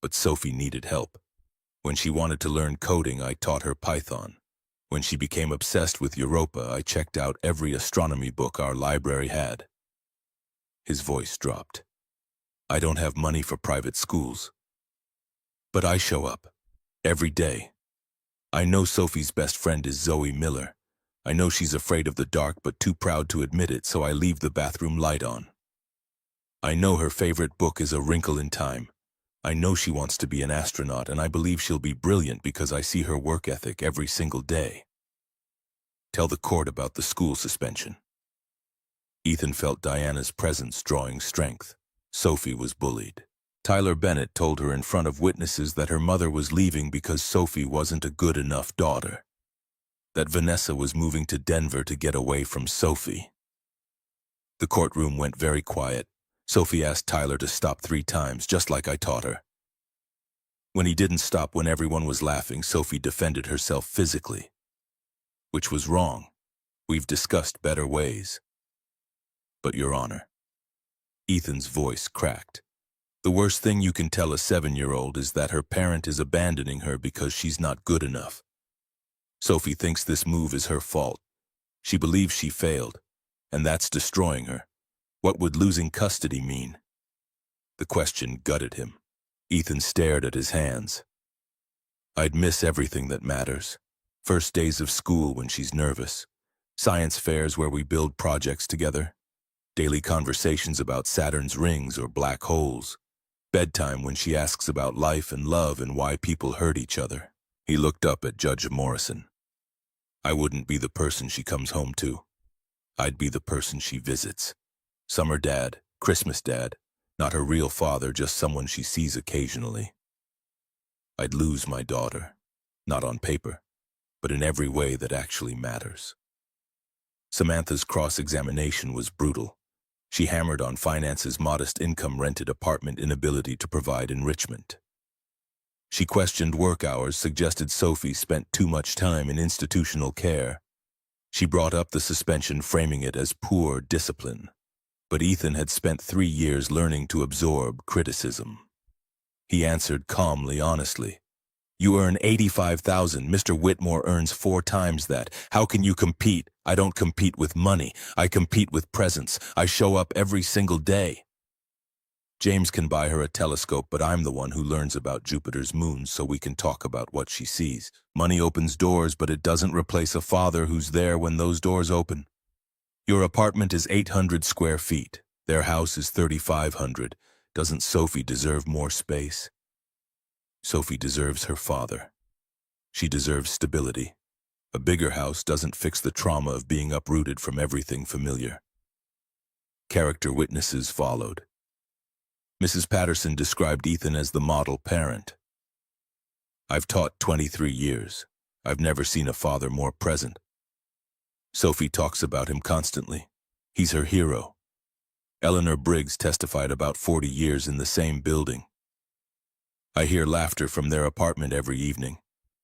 but Sophie needed help. When she wanted to learn coding, I taught her Python. When she became obsessed with Europa, I checked out every astronomy book our library had. His voice dropped. I don't have money for private schools. But I show up. Every day. I know Sophie's best friend is Zoe Miller. I know she's afraid of the dark but too proud to admit it, so I leave the bathroom light on. I know her favorite book is A Wrinkle in Time. I know she wants to be an astronaut, and I believe she'll be brilliant because I see her work ethic every single day. Tell the court about the school suspension. Ethan felt Diana's presence drawing strength. Sophie was bullied. Tyler Bennett told her in front of witnesses that her mother was leaving because Sophie wasn't a good enough daughter. That Vanessa was moving to Denver to get away from Sophie. The courtroom went very quiet. Sophie asked Tyler to stop 3 times, just like I taught her. When he didn't stop when everyone was laughing, Sophie defended herself physically. Which was wrong. We've discussed better ways. But, Your Honor. Ethan's voice cracked. The worst thing you can tell a 7-year-old is that her parent is abandoning her because she's not good enough. Sophie thinks this move is her fault. She believes she failed, and that's destroying her. What would losing custody mean? The question gutted him. Ethan stared at his hands. I'd miss everything that matters. First days of school when she's nervous. Science fairs where we build projects together. Daily conversations about Saturn's rings or black holes. Bedtime when she asks about life and love and why people hurt each other. He looked up at Judge Morrison. I wouldn't be the person she comes home to. I'd be the person she visits. Summer dad, Christmas dad, not her real father, just someone she sees occasionally. I'd lose my daughter, not on paper, but in every way that actually matters. Samantha's cross-examination was brutal. She hammered on finance's modest income, rented apartment, inability to provide enrichment. She questioned work hours, suggested Sophie spent too much time in institutional care. She brought up the suspension, framing it as poor discipline. But Ethan had spent 3 years learning to absorb criticism. He answered calmly, honestly. You earn $85,000. Mr. Whitmore earns 4 times that. How can you compete? I don't compete with money. I compete with presence. I show up every single day. James can buy her a telescope, but I'm the one who learns about Jupiter's moons so we can talk about what she sees. Money opens doors, but it doesn't replace a father who's there when those doors open. Your apartment is 800 square feet. Their house is 3,500. Doesn't Sophie deserve more space? Sophie deserves her father. She deserves stability. A bigger house doesn't fix the trauma of being uprooted from everything familiar. Character witnesses followed. Mrs. Patterson described Ethan as the model parent. I've taught 23 years. I've never seen a father more present. Sophie talks about him constantly. He's her hero. Eleanor Briggs testified about 40 years in the same building. I hear laughter from their apartment every evening.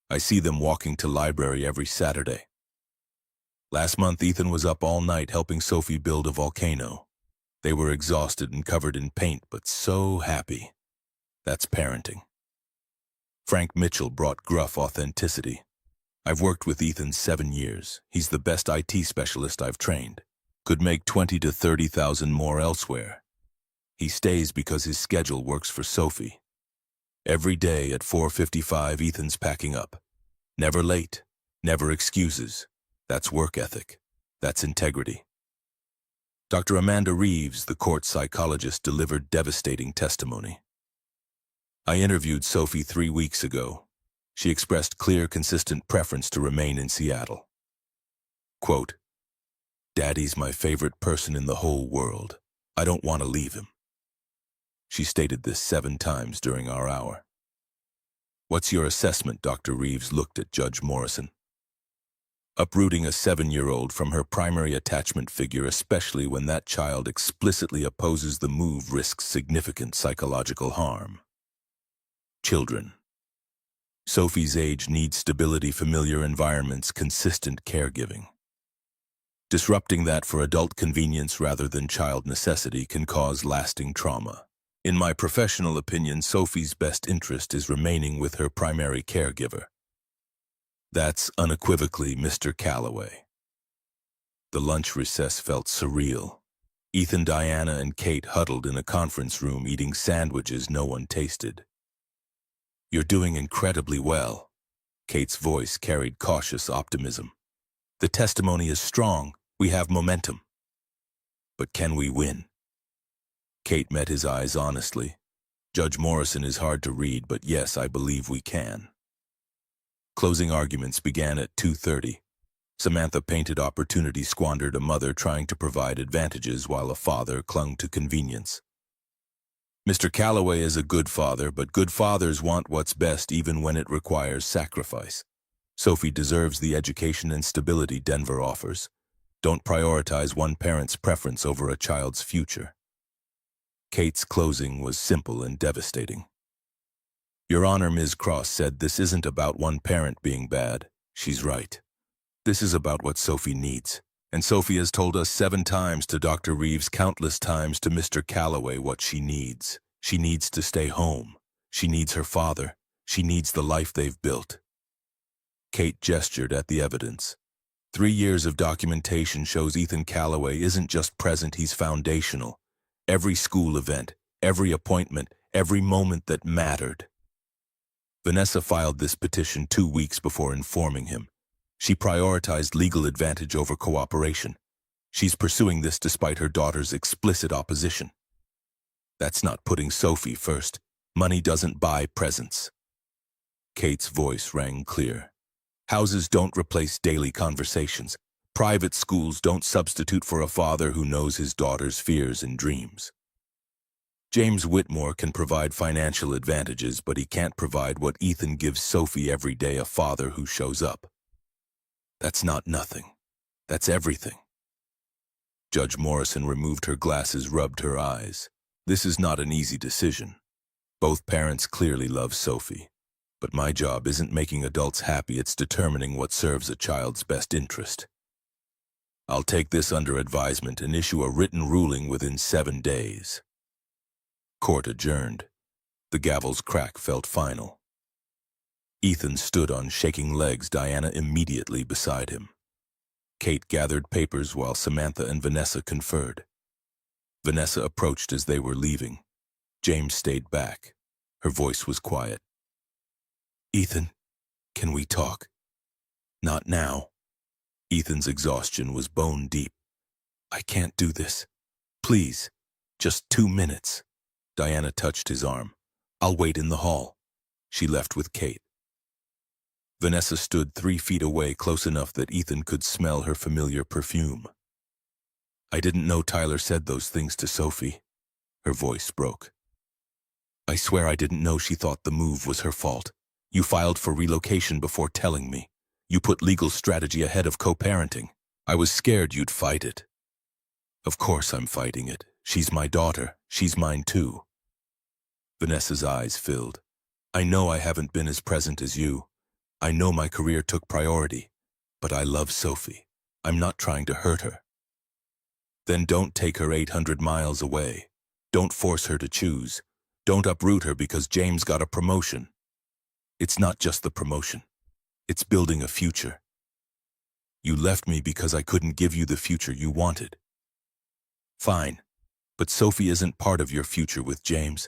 I see them walking to library every Saturday. Last month, Ethan was up all night helping Sophie build a volcano. They were exhausted and covered in paint, but so happy. That's parenting. Frank Mitchell brought gruff authenticity. I've worked with Ethan 7 years. He's the best IT specialist I've trained. Could make 20 to 30,000 more elsewhere. He stays because his schedule works for Sophie. Every day at 4:55, Ethan's packing up. Never late, never excuses. That's work ethic. That's integrity. Dr. Amanda Reeves, the court psychologist, delivered devastating testimony. I interviewed Sophie 3 weeks ago. She expressed clear, consistent preference to remain in Seattle. Quote, Daddy's my favorite person in the whole world. I don't want to leave him. She stated this 7 times during our hour. What's your assessment? Dr. Reeves looked at Judge Morrison. Uprooting a 7-year-old from her primary attachment figure, especially when that child explicitly opposes the move, risks significant psychological harm. Children. Sophie's age needs stability, familiar environments, consistent caregiving. Disrupting that for adult convenience rather than child necessity can cause lasting trauma. In my professional opinion, Sophie's best interest is remaining with her primary caregiver. That's unequivocally Mr. Calloway. The lunch recess felt surreal. Ethan, Diana, and Kate huddled in a conference room eating sandwiches no one tasted. You're doing incredibly well. Kate's voice carried cautious optimism. The testimony is strong. We have momentum. But can we win? Kate met his eyes honestly. Judge Morrison is hard to read, but yes, I believe we can. Closing arguments began at 2:30. Samantha painted opportunity squandered, a mother trying to provide advantages while a father clung to convenience. Mr. Calloway is a good father, but good fathers want what's best even when it requires sacrifice. Sophie deserves the education and stability Denver offers. Don't prioritize one parent's preference over a child's future. Kate's closing was simple and devastating. Your Honor, Ms. Cross said this isn't about one parent being bad. She's right. This is about what Sophie needs. And Sophie has told us 7 times to Dr. Reeves, countless times to Mr. Calloway, what she needs. She needs to stay home. She needs her father. She needs the life they've built. Kate gestured at the evidence. 3 years of documentation shows Ethan Callaway isn't just present, he's foundational. Every school event, every appointment, every moment that mattered. Vanessa filed this petition 2 weeks before informing him. She prioritized legal advantage over cooperation. She's pursuing this despite her daughter's explicit opposition. That's not putting Sophie first. Money doesn't buy presents. Kate's voice rang clear. Houses don't replace daily conversations. Private schools don't substitute for a father who knows his daughter's fears and dreams. James Whitmore can provide financial advantages, but he can't provide what Ethan gives Sophie every day, a father who shows up. That's not nothing. That's everything. Judge Morrison removed her glasses, rubbed her eyes. This is not an easy decision. Both parents clearly love Sophie. But my job isn't making adults happy, it's determining what serves a child's best interest. I'll take this under advisement and issue a written ruling within 7 days. Court adjourned. The gavel's crack felt final. Ethan stood on shaking legs, Diana immediately beside him. Kate gathered papers while Samantha and Vanessa conferred. Vanessa approached as they were leaving. James stayed back. Her voice was quiet. Ethan, can we talk? Not now. Ethan's exhaustion was bone deep. I can't do this. Please, just 2 minutes. Diana touched his arm. I'll wait in the hall. She left with Kate. Vanessa stood 3 feet away, close enough that Ethan could smell her familiar perfume. I didn't know Tyler said those things to Sophie. Her voice broke. I swear I didn't know she thought the move was her fault. You filed for relocation before telling me. You put legal strategy ahead of co-parenting. I was scared you'd fight it. Of course I'm fighting it. She's my daughter. She's mine too. Vanessa's eyes filled. I know I haven't been as present as you. I know my career took priority. But I love Sophie. I'm not trying to hurt her. Then don't take her 800 miles away. Don't force her to choose. Don't uproot her because James got a promotion. It's not just the promotion. It's building a future. You left me because I couldn't give you the future you wanted. Fine, but Sophie isn't part of your future with James.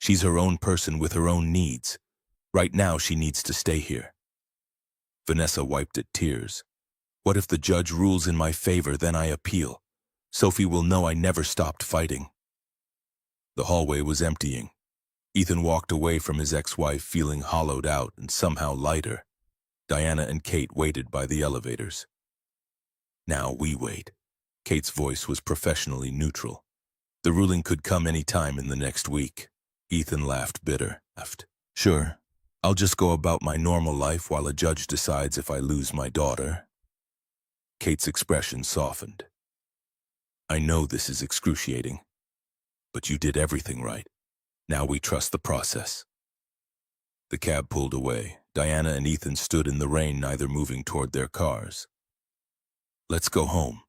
She's her own person with her own needs. Right now she needs to stay here. Vanessa wiped at tears. What if the judge rules in my favor, then I appeal? Sophie will know I never stopped fighting. The hallway was emptying. Ethan walked away from his ex-wife feeling hollowed out and somehow lighter. Diana and Kate waited by the elevators. Now we wait. Kate's voice was professionally neutral. The ruling could come any time in the next week. Ethan laughed bitter. Sure, I'll just go about my normal life while a judge decides if I lose my daughter. Kate's expression softened. I know this is excruciating, but you did everything right. Now we trust the process. The cab pulled away. Diana and Ethan stood in the rain, neither moving toward their cars. Let's go home.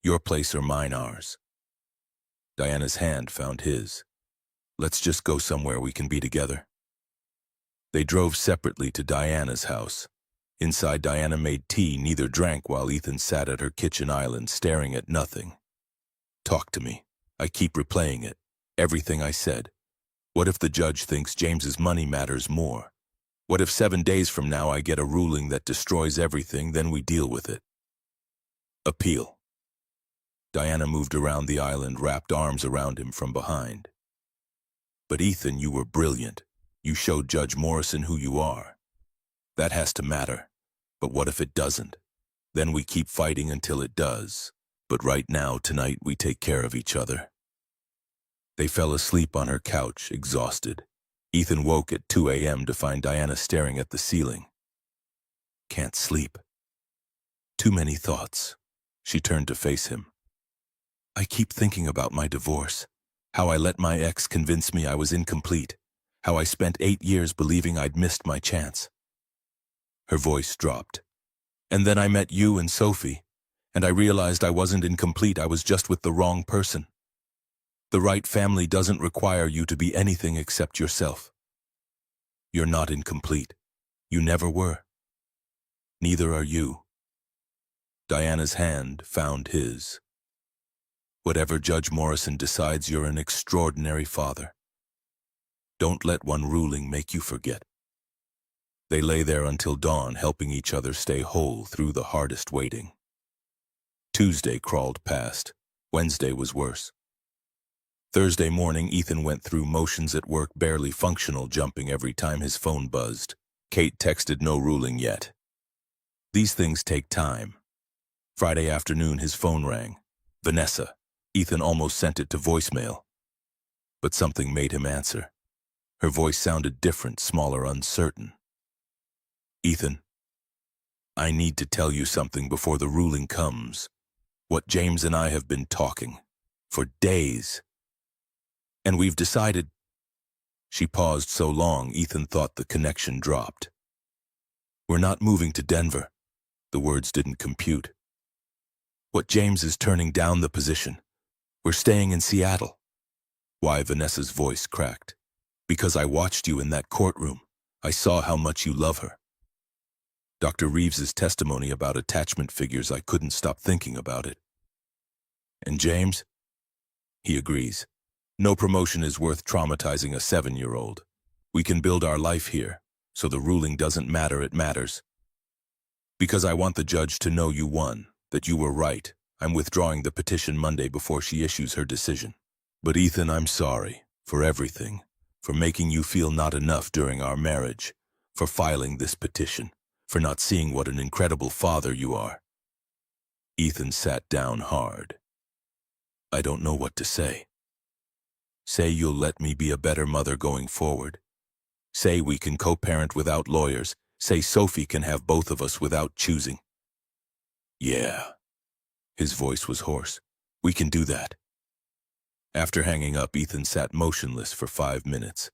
Your place or mine, ours. Diana's hand found his. Let's just go somewhere we can be together. They drove separately to Diana's house. Inside, Diana made tea, neither drank, while Ethan sat at her kitchen island, staring at nothing. Talk to me. I keep replaying it. Everything I said. What if the judge thinks James's money matters more? What if 7 days from now I get a ruling that destroys everything, then we deal with it? Appeal. Diana moved around the island, wrapped arms around him from behind. But Ethan, you were brilliant. You showed Judge Morrison who you are. That has to matter. But what if it doesn't? Then we keep fighting until it does. But right now, tonight, we take care of each other. They fell asleep on her couch, exhausted. Ethan woke at 2 a.m. to find Diana staring at the ceiling. Can't sleep. Too many thoughts. She turned to face him. I keep thinking about my divorce. How I let my ex convince me I was incomplete. How I spent 8 years believing I'd missed my chance. Her voice dropped. And then I met you and Sophie, and I realized I wasn't incomplete, I was just with the wrong person. The right family doesn't require you to be anything except yourself. You're not incomplete. You never were. Neither are you. Diana's hand found his. Whatever Judge Morrison decides, you're an extraordinary father. Don't let one ruling make you forget. They lay there until dawn, helping each other stay whole through the hardest waiting. Tuesday crawled past. Wednesday was worse. Thursday morning, Ethan went through motions at work, barely functional, jumping every time his phone buzzed. Kate texted, "No ruling yet." These things take time. Friday afternoon, his phone rang. Vanessa. Ethan almost sent it to voicemail. But something made him answer. Her voice sounded different, smaller, uncertain. "Ethan, I need to tell you something before the ruling comes. What James and I have been talking for days. And we've decided—" She paused so long, Ethan thought the connection dropped. "We're not moving to Denver." The words didn't compute. "What James is turning down the position. We're staying in Seattle." "Why?" Vanessa's voice cracked. "Because I watched you in that courtroom. I saw how much you love her. Dr. Reeves's testimony about attachment figures, I couldn't stop thinking about it. And James? He agrees. No promotion is worth traumatizing a 7-year-old. We can build our life here, so the ruling doesn't matter, it matters. Because I want the judge to know you won, that you were right. I'm withdrawing the petition Monday before she issues her decision. But Ethan, I'm sorry for everything, for making you feel not enough during our marriage, for filing this petition, for not seeing what an incredible father you are." Ethan sat down hard. "I don't know what to say. Say you'll let me be a better mother going forward. Say we can co-parent without lawyers. Say Sophie can have both of us without choosing." "Yeah." His voice was hoarse. "We can do that." After hanging up, Ethan sat motionless for 5 minutes.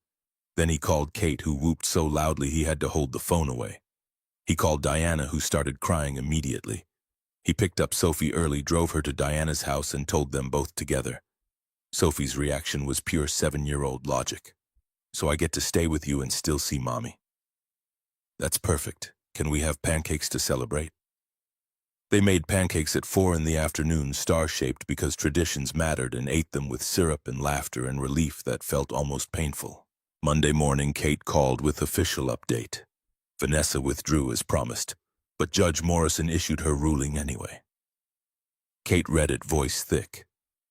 Then he called Kate, who whooped so loudly he had to hold the phone away. He called Diana, who started crying immediately. He picked up Sophie early, drove her to Diana's house, and told them both together. Sophie's reaction was pure 7-year-old logic. "So I get to stay with you and still see Mommy?" "That's perfect. Can we have pancakes to celebrate?" They made pancakes at 4 in the afternoon, star-shaped because traditions mattered, and ate them with syrup and laughter and relief that felt almost painful. Monday morning, Kate called with official update. Vanessa withdrew as promised, but Judge Morrison issued her ruling anyway. Kate read it, voice thick.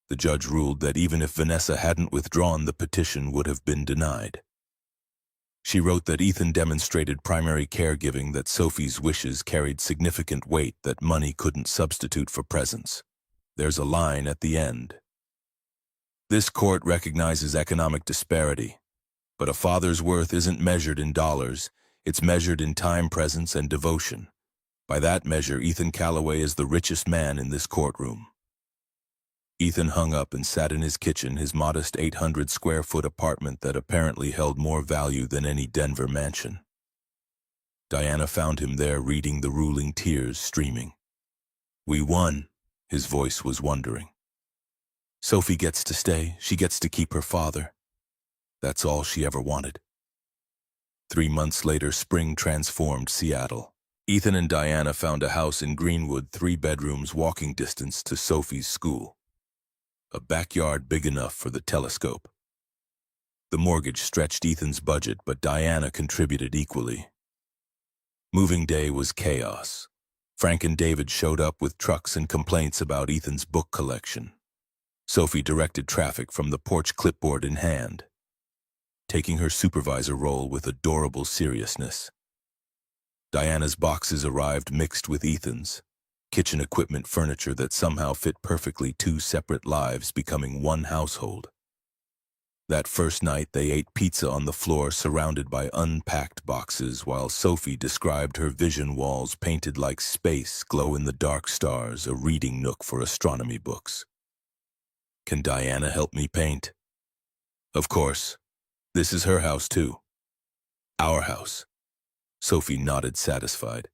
The judge ruled that even if Vanessa hadn't withdrawn, the petition would have been denied. She wrote that Ethan demonstrated primary caregiving, that Sophie's wishes carried significant weight, that money couldn't substitute for presence. There's a line at the end. "This court recognizes economic disparity, but a father's worth isn't measured in dollars. It's measured in time, presence, and devotion. By that measure, Ethan Callaway is the richest man in this courtroom." Ethan hung up and sat in his kitchen, his modest 800-square-foot apartment that apparently held more value than any Denver mansion. Diana found him there, reading the ruling, tears streaming. "We won," his voice was wondering. "Sophie gets to stay. She gets to keep her father. That's all she ever wanted." 3 months later, spring transformed Seattle. Ethan and Diana found a house in Greenwood, 3 bedrooms, walking distance to Sophie's school. A backyard big enough for the telescope. The mortgage stretched Ethan's budget, but Diana contributed equally. Moving day was chaos. Frank and David showed up with trucks and complaints about Ethan's book collection. Sophie directed traffic from the porch, clipboard in hand, taking her supervisor role with adorable seriousness. Diana's boxes arrived mixed with Ethan's. Kitchen equipment, furniture that somehow fit perfectly, 2 separate lives becoming one household. That first night, they ate pizza on the floor, surrounded by unpacked boxes, while Sophie described her vision walls painted like space, glow-in-the-dark stars, a reading nook for astronomy books. "Can Diana help me paint?" "Of course. This is her house, too." "Our house." Sophie nodded, satisfied.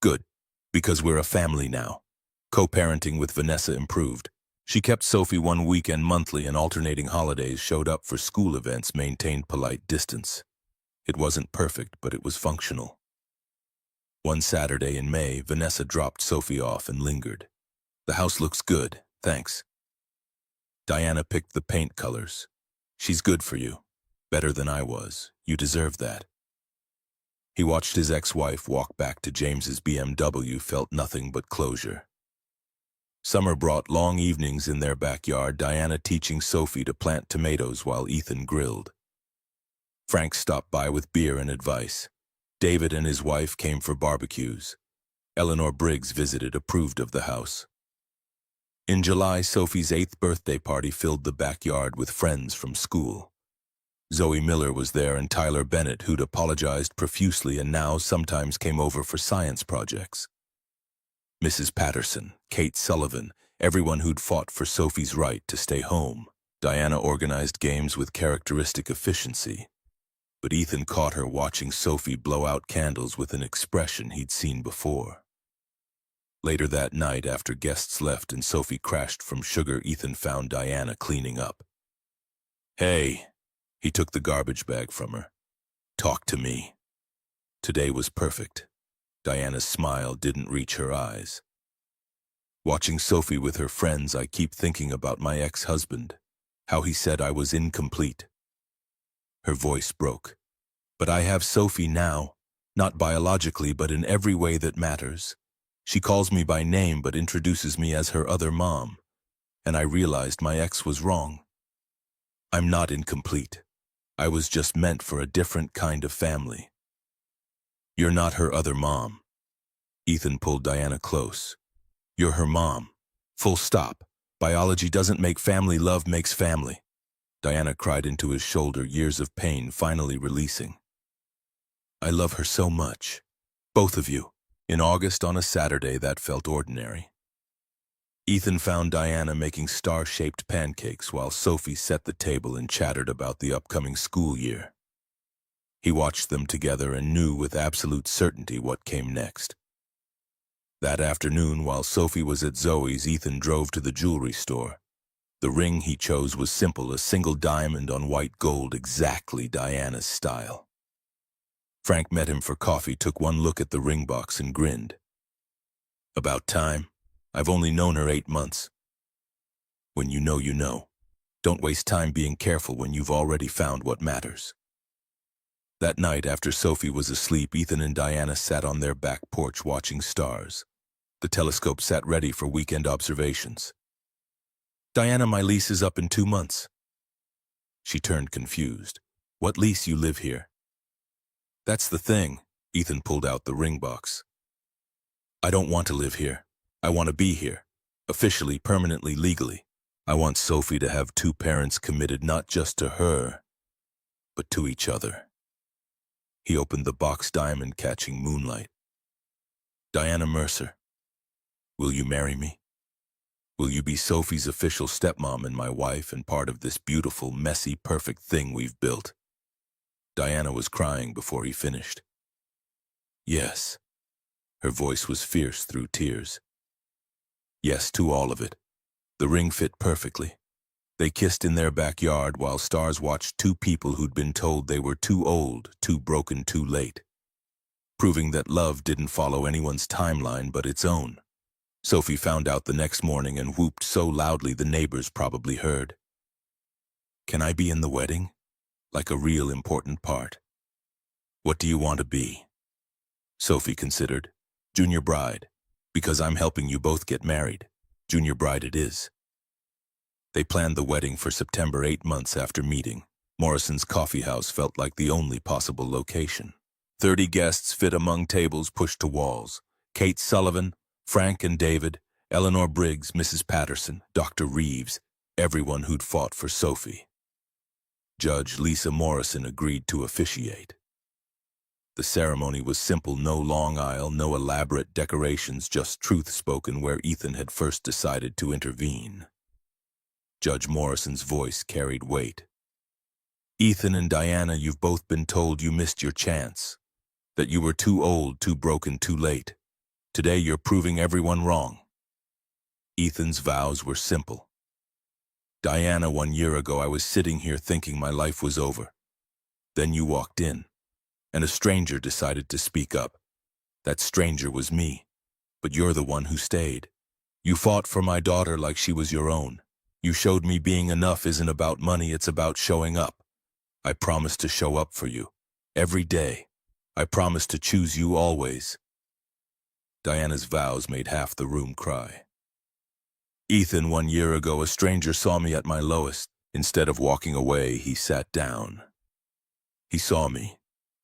"Good. Because we're a family now." Co-parenting with Vanessa improved. She kept Sophie 1 weekend monthly, and alternating holidays showed up for school events, maintained polite distance. It wasn't perfect, but it was functional. One Saturday in May, Vanessa dropped Sophie off and lingered. "The house looks good, thanks." Diana picked the paint colors. "She's good for you. Better than I was. You deserve that." He watched his ex-wife walk back to James's BMW, felt nothing but closure. Summer brought long evenings in their backyard, Diana teaching Sophie to plant tomatoes while Ethan grilled. Frank stopped by with beer and advice. David and his wife came for barbecues. Eleanor Briggs visited, approved of the house. In July, Sophie's 8th birthday party filled the backyard with friends from school. Zoe Miller was there and Tyler Bennett, who'd apologized profusely and now sometimes came over for science projects. Mrs. Patterson, Kate Sullivan, everyone who'd fought for Sophie's right to stay home. Diana organized games with characteristic efficiency, but Ethan caught her watching Sophie blow out candles with an expression he'd seen before. Later that night, after guests left and Sophie crashed from sugar, Ethan found Diana cleaning up. "Hey," he took the garbage bag from her. "Talk to me." Today was perfect. Diana's smile didn't reach her eyes. "Watching Sophie with her friends, I keep thinking about my ex-husband, how he said I was incomplete." Her voice broke. "But I have Sophie now, not biologically, but in every way that matters. She calls me by name but introduces me as her other mom, and I realized my ex was wrong. I'm not incomplete. I was just meant for a different kind of family." "You're not her other mom." Ethan pulled Diana close. "You're her mom. Full stop. Biology doesn't make family, love makes family." Diana cried into his shoulder, years of pain finally releasing. "I love her so much. Both of you." In August, on a Saturday, that felt ordinary. Ethan found Diana making star-shaped pancakes while Sophie set the table and chattered about the upcoming school year. He watched them together and knew with absolute certainty what came next. That afternoon, while Sophie was at Zoe's, Ethan drove to the jewelry store. The ring he chose was simple, a single diamond on white gold, exactly Diana's style. Frank met him for coffee, took one look at the ring box and grinned. "About time. I've only known her 8 months." "When you know, you know. Don't waste time being careful when you've already found what matters." That night, after Sophie was asleep, Ethan and Diana sat on their back porch watching stars. The telescope sat ready for weekend observations. "Diana, my lease is up in 2 months." She turned confused. "What lease? You live here?" "That's the thing." Ethan pulled out the ring box. "I don't want to live here. I want to be here. Officially, permanently, legally. I want Sophie to have 2 parents committed not just to her, but to each other." He opened the box, diamond catching moonlight. "Diana Mercer, will you marry me? Will you be Sophie's official stepmom and my wife and part of this beautiful, messy, perfect thing we've built?" Diana was crying before he finished. "Yes." Her voice was fierce through tears. "Yes to all of it." The ring fit perfectly. They kissed in their backyard while stars watched 2 people who'd been told they were too old, too broken, too late. Proving that love didn't follow anyone's timeline but its own. Sophie found out the next morning and whooped so loudly the neighbors probably heard. "Can I be in the wedding? Like a real important part." "What do you want to be?" Sophie considered. "Junior bride, because I'm helping you both get married. Junior bride it is." They planned the wedding for September, 8 months after meeting. Morrison's Coffee House felt like the only possible location. 30 guests fit among tables pushed to walls. Kate Sullivan, Frank and David, Eleanor Briggs, Mrs. Patterson, Dr. Reeves, everyone who'd fought for Sophie. Judge Lisa Morrison agreed to officiate. The ceremony was simple, no long aisle, no elaborate decorations, just truth spoken where Ethan had first decided to intervene. Judge Morrison's voice carried weight. "Ethan and Diana, you've both been told you missed your chance, that you were too old, too broken, too late. Today you're proving everyone wrong." Ethan's vows were simple. "Diana, 1 year ago I was sitting here thinking my life was over. Then you walked in, and a stranger decided to speak up. That stranger was me, but you're the one who stayed. You fought for my daughter like she was your own. You showed me being enough isn't about money, it's about showing up. I promise to show up for you. Every day. I promise to choose you always. Diana's vows made half the room cry. Ethan, 1 year ago, a stranger saw me at my lowest. Instead of walking away, he sat down. He saw me.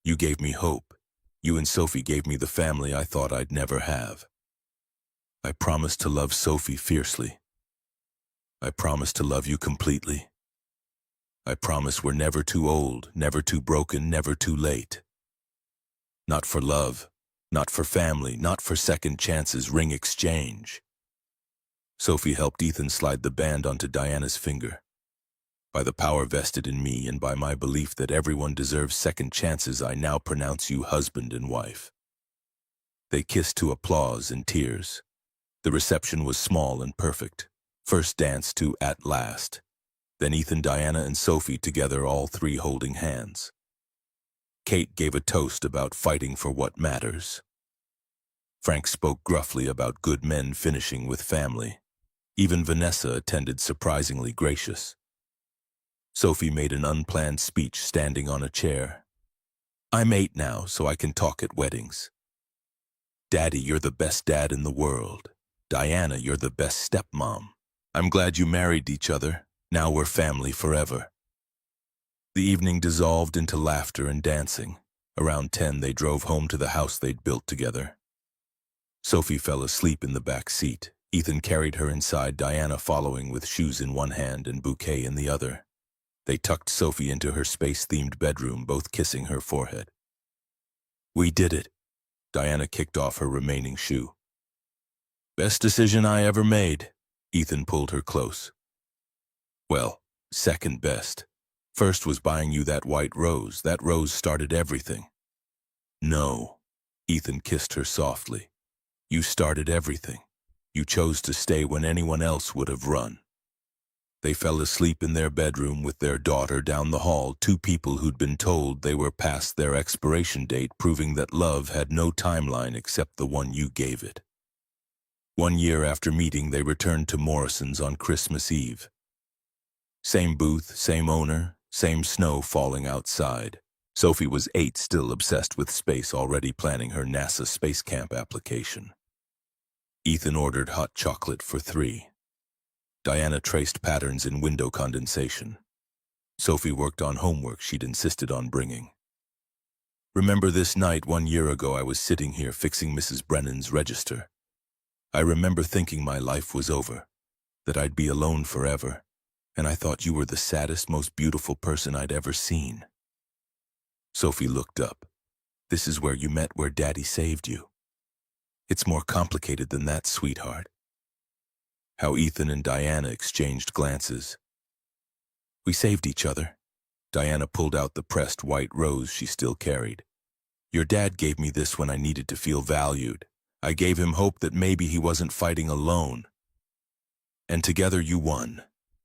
You gave me hope. You and Sophie gave me the family I thought I'd never have. I promise to love Sophie fiercely. I promise to love you completely. I promise we're never too old, never too broken, never too late. Not for love, not for family, not for second chances, ring exchange. Sophie helped Ethan slide the band onto Diana's finger. By the power vested in me and by my belief that everyone deserves second chances, I now pronounce you husband and wife. They kissed to applause and tears. The reception was small and perfect. First dance to At Last. Then Ethan, Diana, and Sophie together, all three holding hands. Kate gave a toast about fighting for what matters. Frank spoke gruffly about good men finishing with family. Even Vanessa attended, surprisingly gracious. Sophie made an unplanned speech standing on a chair. I'm 8 now, so I can talk at weddings. Daddy, you're the best dad in the world. Diana, you're the best stepmom. I'm glad you married each other. Now we're family forever. The evening dissolved into laughter and dancing. Around 10, they drove home to the house they'd built together. Sophie fell asleep in the back seat. Ethan carried her inside, Diana following with shoes in one hand and bouquet in the other. They tucked Sophie into her space-themed bedroom, both kissing her forehead. We did it. Diana kicked off her remaining shoe. Best decision I ever made. Ethan pulled her close. Well, second best. First was buying you that white rose. That rose started everything. No. Ethan kissed her softly. You started everything. You chose to stay when anyone else would have run. They fell asleep in their bedroom with their daughter down the hall, two people who'd been told they were past their expiration date, proving that love had no timeline except the one you gave it. 1 year after meeting, they returned to Morrison's on Christmas Eve. Same booth, same owner, same snow falling outside. Sophie was 8, still obsessed with space, already planning her NASA space camp application. Ethan ordered hot chocolate for 3. Diana traced patterns in window condensation. Sophie worked on homework she'd insisted on bringing. Remember this night 1 year ago, I was sitting here fixing Mrs. Brennan's register. I remember thinking my life was over, that I'd be alone forever, and I thought you were the saddest, most beautiful person I'd ever seen. Sophie looked up. This is where you met, where Daddy saved you. It's more complicated than that, sweetheart. How Ethan and Diana exchanged glances. We saved each other. Diana pulled out the pressed white rose she still carried. Your dad gave me this when I needed to feel valued. I gave him hope that maybe he wasn't fighting alone. And together you won.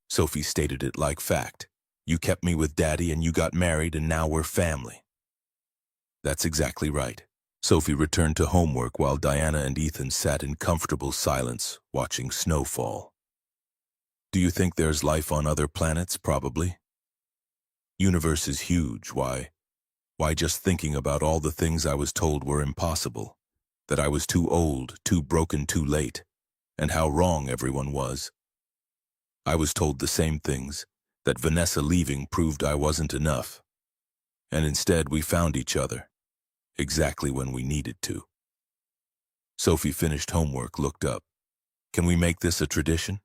Sophie stated it like fact. You kept me with Daddy and you got married and now we're family. That's exactly right. Sophie returned to homework while Diana and Ethan sat in comfortable silence, watching snowfall. Do you think there's life on other planets? Probably. Universe is huge. Why just thinking about all the things I was told were impossible, that I was too old, too broken, too late, and how wrong everyone was. I was told the same things, that Vanessa leaving proved I wasn't enough. And instead we found each other. Exactly when we needed to. Sophie finished homework, looked up. Can we make this a tradition?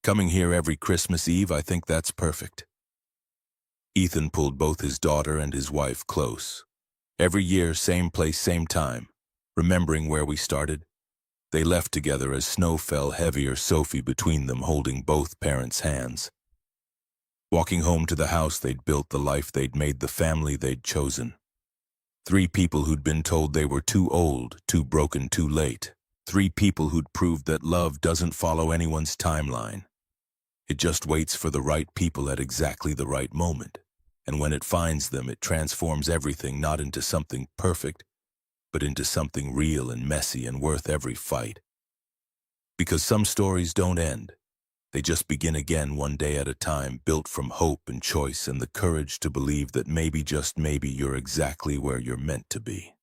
Coming here every Christmas Eve, I think that's perfect. Ethan pulled both his daughter and his wife close. Every year, same place, same time. Remembering where we started? They left together as snow fell heavier, Sophie between them holding both parents' hands. Walking home to the house they'd built, the life they'd made, the family they'd chosen. 3 people who'd been told they were too old, too broken, too late. 3 people who'd proved that love doesn't follow anyone's timeline. It just waits for the right people at exactly the right moment. And when it finds them, it transforms everything not into something perfect, but into something real and messy and worth every fight. Because some stories don't end. They just begin again one day at a time, built from hope and choice and the courage to believe that maybe, just maybe, you're exactly where you're meant to be.